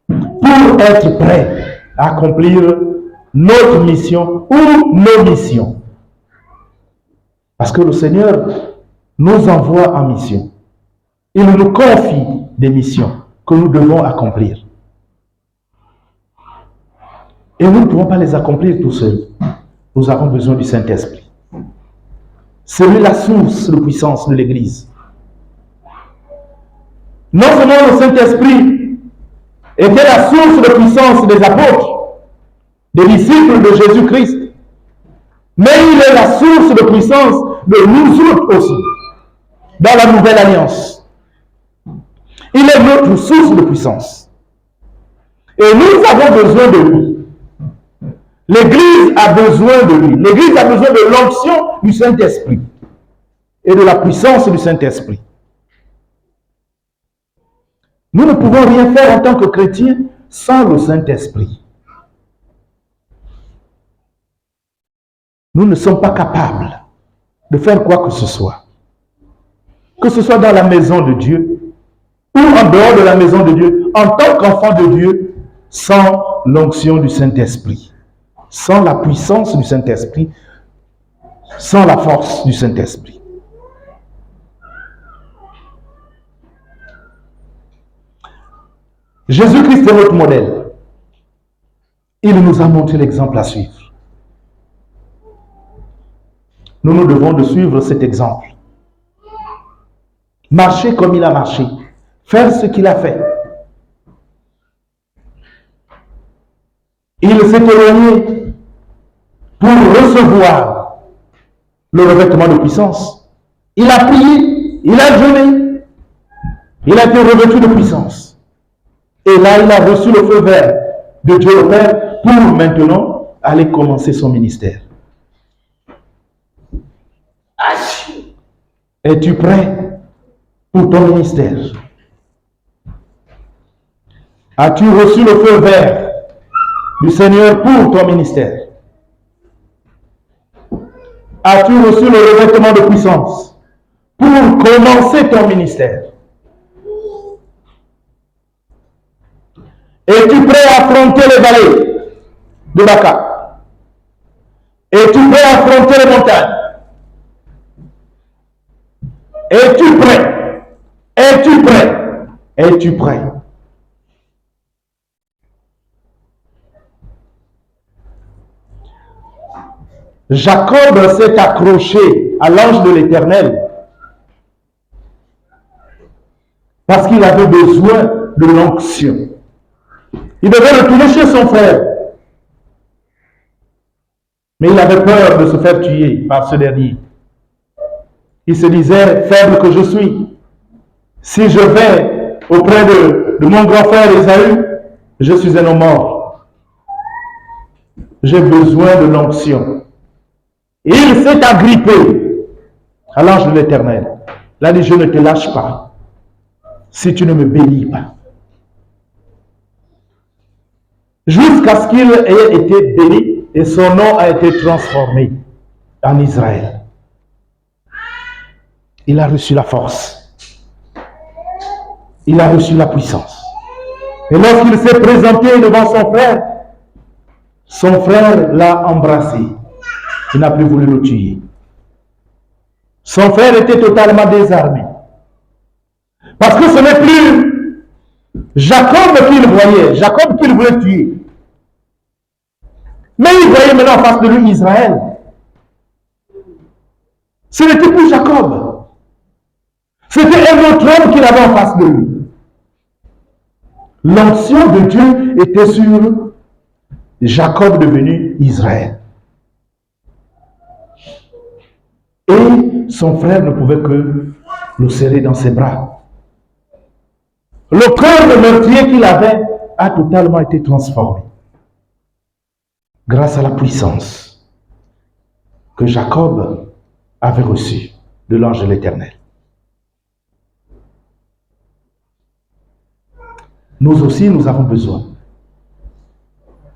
pour être prêts à accomplir notre mission ou nos missions. Parce que le Seigneur nous envoie en mission. Il nous confie des missions que nous devons accomplir. Et nous ne pouvons pas les accomplir tout seuls. Nous avons besoin du Saint-Esprit. C'est lui la source de puissance de l'Église. Non seulement le Saint-Esprit était la source de puissance des apôtres, des disciples de Jésus-Christ, mais il est la source de puissance de nous autres aussi, dans la nouvelle alliance. Il est notre source de puissance. Et nous avons besoin de lui. L'Église a besoin de lui. L'Église a besoin de l'onction du Saint-Esprit et de la puissance du Saint-Esprit. Nous ne pouvons rien faire en tant que chrétiens sans le Saint-Esprit. Nous ne sommes pas capables de faire quoi que ce soit dans la maison de Dieu ou en dehors de la maison de Dieu, en tant qu'enfant de Dieu, sans l'onction du Saint-Esprit, sans la puissance du Saint-Esprit, sans la force du Saint-Esprit. Jésus-Christ est notre modèle. Il nous a montré l'exemple à suivre. Nous devons de suivre cet exemple. Marcher comme il a marché. Faire ce qu'il a fait. Il s'est éloigné pour recevoir le revêtement de puissance. Il a prié, il a jeûné, il a été revêtu de puissance. Et là, il a reçu le feu vert de Dieu le Père pour maintenant aller commencer son ministère. Es-tu prêt pour ton ministère? As-tu reçu le feu vert du Seigneur pour ton ministère? As-tu reçu le revêtement de puissance pour commencer ton ministère? Es-tu prêt à affronter les vallées de Baca? Es-tu prêt à affronter les montagnes? Es-tu prêt? Es-tu prêt? Es-tu prêt? Jacob s'est accroché à l'ange de l'Éternel parce qu'il avait besoin de l'onction. Il devait retourner chez son frère. Mais il avait peur de se faire tuer par ce dernier. Il se disait, faible que je suis, si je vais auprès de mon grand frère Ésaü, je suis un homme mort. J'ai besoin de l'onction. Et il s'est agrippé à l'ange de l'Éternel. Il a dit, je ne te lâche pas si tu ne me bénis pas. Jusqu'à ce qu'il ait été béni et son nom a été transformé en Israël. Il a reçu la force. Il a reçu la puissance. Et lorsqu'il s'est présenté devant son frère l'a embrassé. Il n'a plus voulu le tuer. Son frère était totalement désarmé. Parce que ce n'est plus Jacob qu'il voyait, Jacob qu'il voulait tuer. Mais il voyait maintenant en face de lui Israël. Ce n'était plus Jacob. C'était un autre homme qu'il avait en face de lui. L'onction de Dieu était sur Jacob devenu Israël. Et son frère ne pouvait que le serrer dans ses bras. Le cœur de meurtrier qu'il avait a totalement été transformé. grâce à la puissance que Jacob avait reçue de l'ange de l'Éternel. Nous aussi, nous avons besoin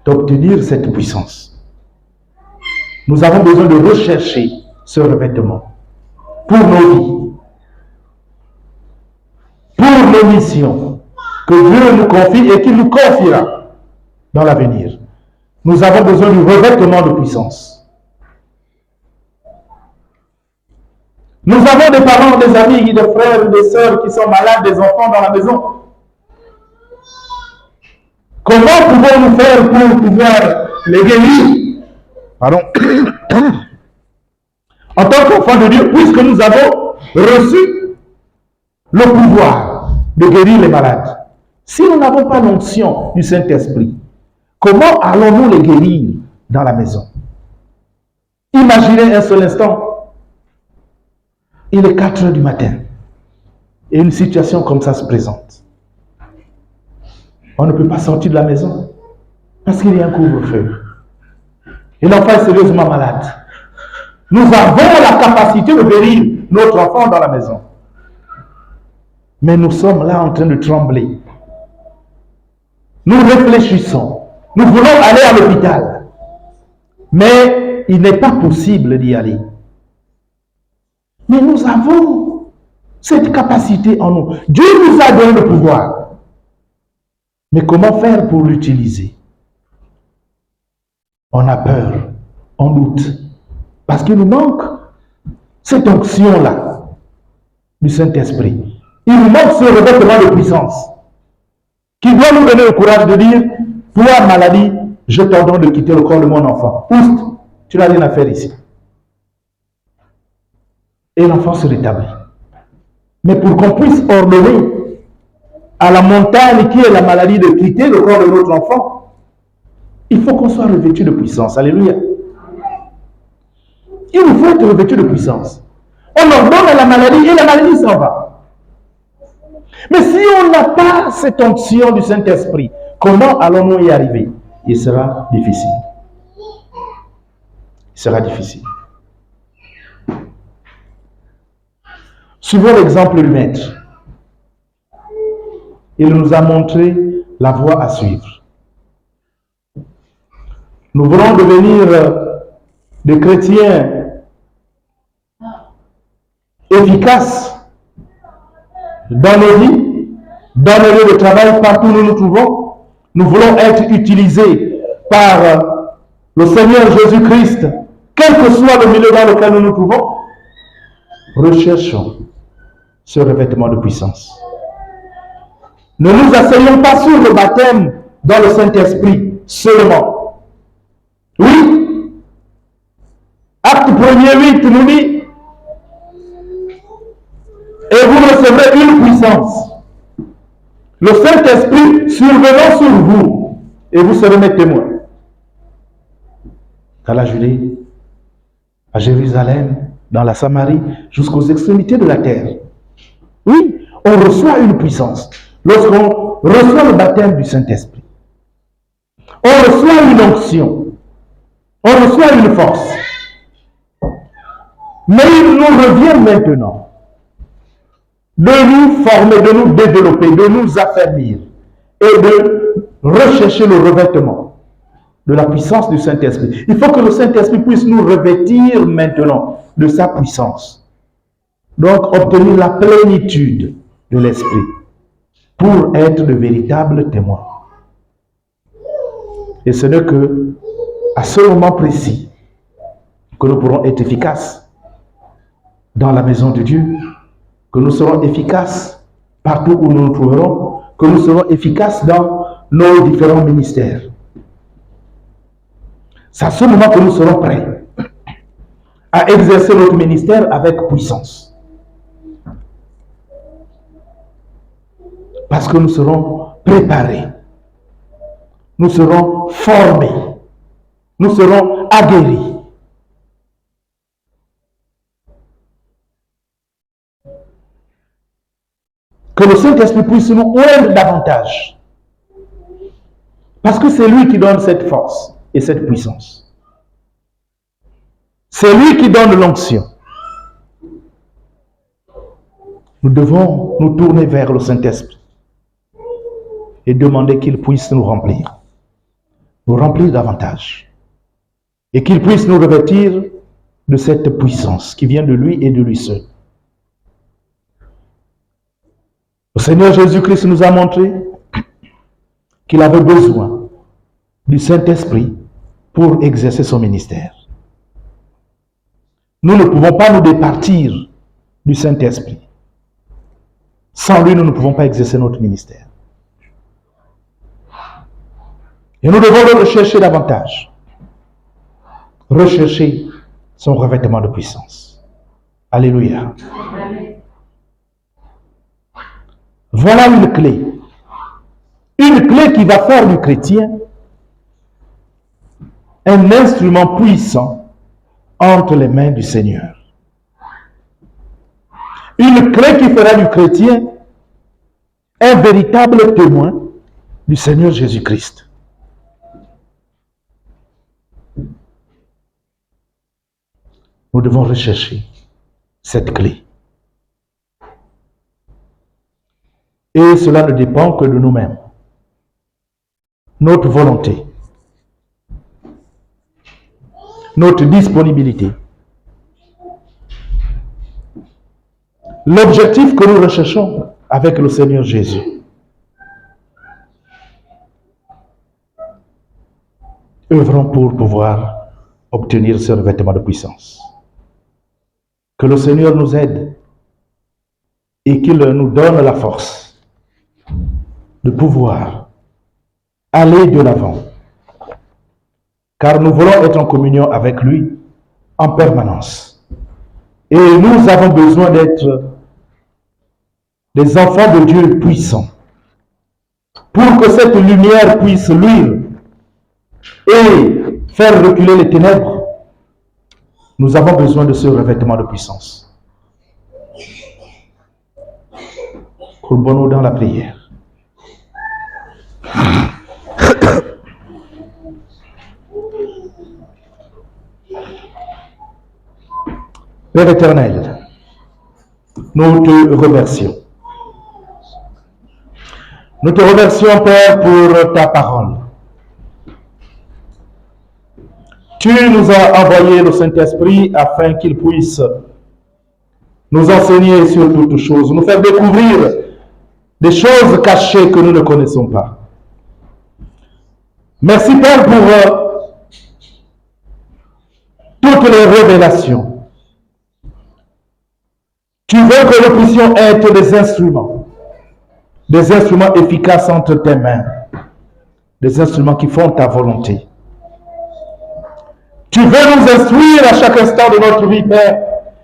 d'obtenir cette puissance. Nous avons besoin de rechercher ce revêtement pour nos vies, pour nos missions que Dieu nous confie et qu'il nous confiera dans l'avenir. Nous avons besoin du revêtement de puissance. Nous avons des parents, des amis, des frères, des sœurs qui sont malades, des enfants dans la maison. Comment pouvons-nous faire pour pouvoir les guérir? Pardon. En tant qu'enfants de Dieu, puisque nous avons reçu le pouvoir de guérir les malades. Si nous n'avons pas l'onction du Saint-Esprit, comment allons-nous les guérir dans la maison? Imaginez un seul instant. Il est 4 heures du matin et une situation comme ça se présente. On ne peut pas sortir de la maison parce qu'il y a un couvre-feu. Et l'enfant est sérieusement malade. Nous avons la capacité de guérir notre enfant dans la maison. Mais nous sommes là en train de trembler. Nous réfléchissons. Nous voulons aller à l'hôpital. Mais il n'est pas possible d'y aller. Mais nous avons cette capacité en nous. Dieu nous a donné le pouvoir. Mais comment faire pour l'utiliser? On a peur, on doute. Parce qu'il nous manque cette onction-là du Saint-Esprit. Il nous manque ce revêtement de puissance qui doit nous donner le courage de dire, toi, maladie, je t'ordonne de quitter le corps de mon enfant. Oust, tu n'as rien à faire ici. Et l'enfant se rétablit. Mais pour qu'on puisse ordonner à la montagne qui est la maladie de quitter le corps de notre enfant, il faut qu'on soit revêtu de puissance. Alléluia. Il nous faut être revêtu de puissance. On ordonne à la maladie et la maladie s'en va. Mais si on n'a pas cette onction du Saint-Esprit, comment allons-nous y arriver? Il sera difficile. Il sera difficile. Suivons l'exemple du Maître. Il nous a montré la voie à suivre. Nous voulons devenir des chrétiens efficaces dans nos vies, dans nos lieux de travail, partout où nous nous trouvons. Nous voulons être utilisés par le Seigneur Jésus-Christ, quel que soit le milieu dans lequel nous nous trouvons. Recherchons ce revêtement de puissance. Ne nous asseyons pas sur le baptême dans le Saint-Esprit seulement. Oui. Acte 1er 8 nous dit, et vous recevrez une puissance. Le Saint-Esprit survenant sur vous, et vous serez mes témoins. Dans la Judée, à Jérusalem, dans la Samarie, jusqu'aux extrémités de la terre. Oui, on reçoit une puissance. Lorsqu'on reçoit le baptême du Saint-Esprit, on reçoit une onction, on reçoit une force. Mais il nous revient maintenant de nous former, de nous développer, de nous affermir et de rechercher le revêtement de la puissance du Saint-Esprit. Il faut que le Saint-Esprit puisse nous revêtir maintenant de sa puissance. Donc, obtenir la plénitude de l'Esprit pour être de véritables témoins. Et ce n'est que à ce moment précis que nous pourrons être efficaces dans la maison de Dieu, que nous serons efficaces partout où nous nous trouverons, que nous serons efficaces dans nos différents ministères. C'est à ce moment que nous serons prêts à exercer notre ministère avec puissance. Parce que nous serons préparés, nous serons formés, nous serons aguerris. Que le Saint-Esprit puisse nous oindre davantage. Parce que c'est lui qui donne cette force. et cette puissance. C'est lui qui donne l'onction. Nous devons nous tourner vers le Saint-Esprit et demander qu'il puisse nous remplir davantage, et qu'il puisse nous revêtir de cette puissance qui vient de lui et de lui seul. Le Seigneur Jésus-Christ nous a montré qu'il avait besoin du Saint-Esprit pour exercer son ministère. Nous ne pouvons pas nous départir du Saint-Esprit. Sans lui, nous ne pouvons pas exercer notre ministère. Et nous devons le rechercher davantage. Rechercher son revêtement de puissance. Alléluia. Amen. Voilà une clé. Une clé qui va faire du chrétien un instrument puissant entre les mains du Seigneur. Une clé qui fera du chrétien un véritable témoin du Seigneur Jésus-Christ. Nous devons rechercher cette clé. Et cela ne dépend que de nous-mêmes. Notre volonté, notre disponibilité. L'objectif que nous recherchons avec le Seigneur Jésus. Œuvrons pour pouvoir obtenir ce revêtement de puissance. Que le Seigneur nous aide et qu'il nous donne la force de pouvoir aller de l'avant. Car nous voulons être en communion avec lui en permanence. Et nous avons besoin d'être des enfants de Dieu puissants. Pour que cette lumière puisse luire et faire reculer les ténèbres, nous avons besoin de ce revêtement de puissance. Courbons-nous dans la prière. Père éternel, nous te remercions. Nous te remercions, Père, pour ta parole. Tu nous as envoyé le Saint-Esprit afin qu'il puisse nous enseigner sur toutes choses, nous faire découvrir des choses cachées que nous ne connaissons pas. Merci, Père, pour toutes les révélations. Tu veux que nous puissions être des instruments efficaces entre tes mains, des instruments qui font ta volonté. Tu veux nous instruire à chaque instant de notre vie, Père,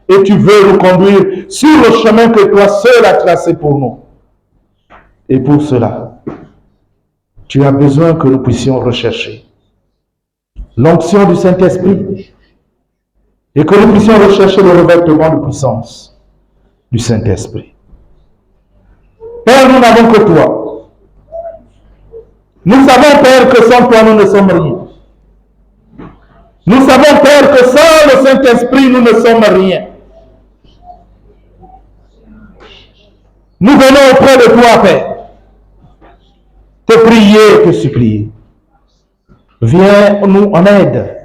et tu veux nous conduire sur le chemin que toi seul as tracé pour nous. Et pour cela, tu as besoin que nous puissions rechercher l'onction du Saint-Esprit et que nous puissions rechercher le revêtement de puissance du Saint-Esprit. Père, nous n'avons que toi. Nous savons, Père, que sans toi, nous ne sommes rien. Nous savons, Père, que sans le Saint-Esprit, nous ne sommes rien. Nous venons auprès de toi, Père, te prier, te supplier. Viens nous en aide.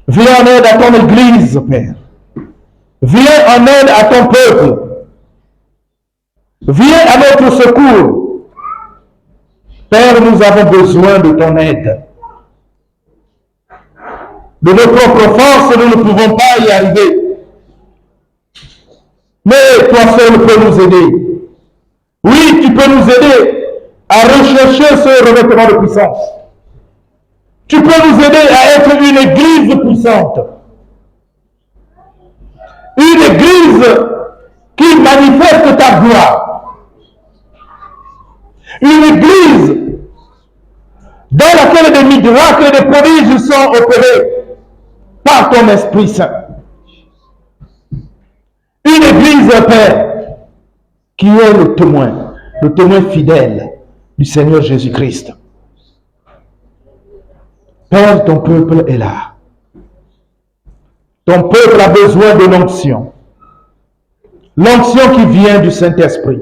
Viens en aide à ton Église, Père. Viens en aide à ton peuple. Viens à notre secours. Père, nous avons besoin de ton aide. De nos propres forces, nous ne pouvons pas y arriver. Mais toi seul peux nous aider. Oui, tu peux nous aider à rechercher ce revêtement de puissance. Tu peux nous aider à être une église puissante. Une église qui manifeste ta gloire. Une église dans laquelle des miracles et des prodiges sont opérés par ton Esprit Saint. Une église, Père, qui est le témoin fidèle du Seigneur Jésus-Christ. Père, ton peuple est là. Ton peuple a besoin de l'onction. L'onction qui vient du Saint-Esprit.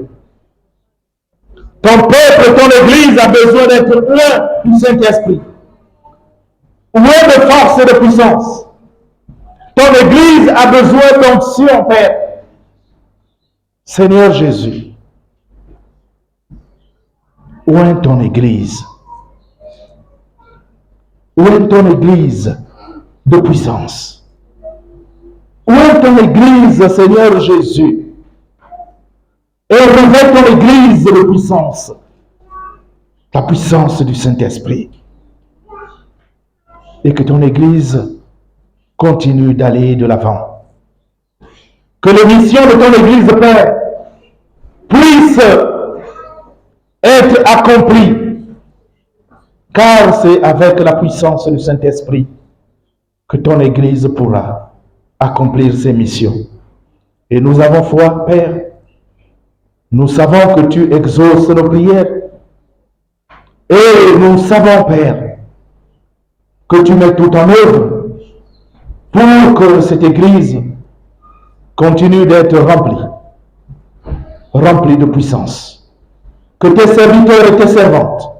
Ton peuple, ton Église a besoin d'être plein du Saint-Esprit. Plein de force et de puissance. Ton Église a besoin d'onction, Père. Seigneur Jésus, où est ton Église? Où est ton Église de puissance? Où est ton Église, Seigneur Jésus? Et révèle ton Église de puissance. La puissance du Saint-Esprit. Et que ton Église continue d'aller de l'avant. Que les missions de ton Église, Père, puissent être accomplies. Car c'est avec la puissance du Saint-Esprit que ton Église pourra accomplir ses missions. Et nous avons foi, Père. Nous savons que tu exauces nos prières. Et nous savons, Père, que tu mets tout en œuvre pour que cette Église continue d'être remplie de puissance. Que tes serviteurs et tes servantes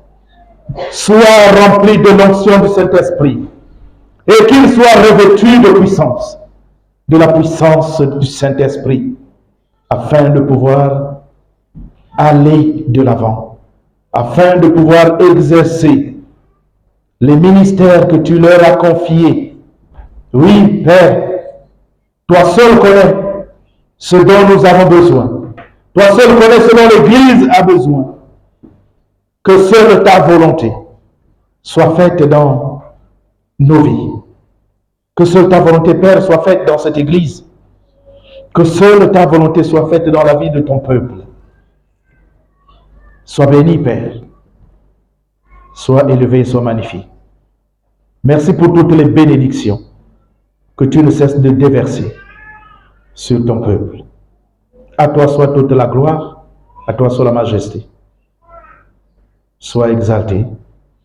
soient remplis de l'onction du Saint-Esprit et qu'ils soient revêtus de puissance, de la puissance du Saint-Esprit, afin de pouvoir aller de l'avant, afin de pouvoir exercer les ministères que tu leur as confiés. Oui, Père, toi seul connais ce dont nous avons besoin. Toi seul connais ce dont l'Église a besoin. Que seule ta volonté soit faite dans nos vies. Que seule ta volonté, Père, soit faite dans cette Église. Que seule ta volonté soit faite dans la vie de ton peuple. Sois béni, Père. Sois élevé, sois magnifié. Merci pour toutes les bénédictions que tu ne cesses de déverser sur ton peuple. À toi soit toute la gloire, à toi soit la majesté. Sois exalté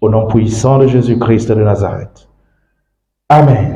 au nom puissant de Jésus-Christ de Nazareth. Amen.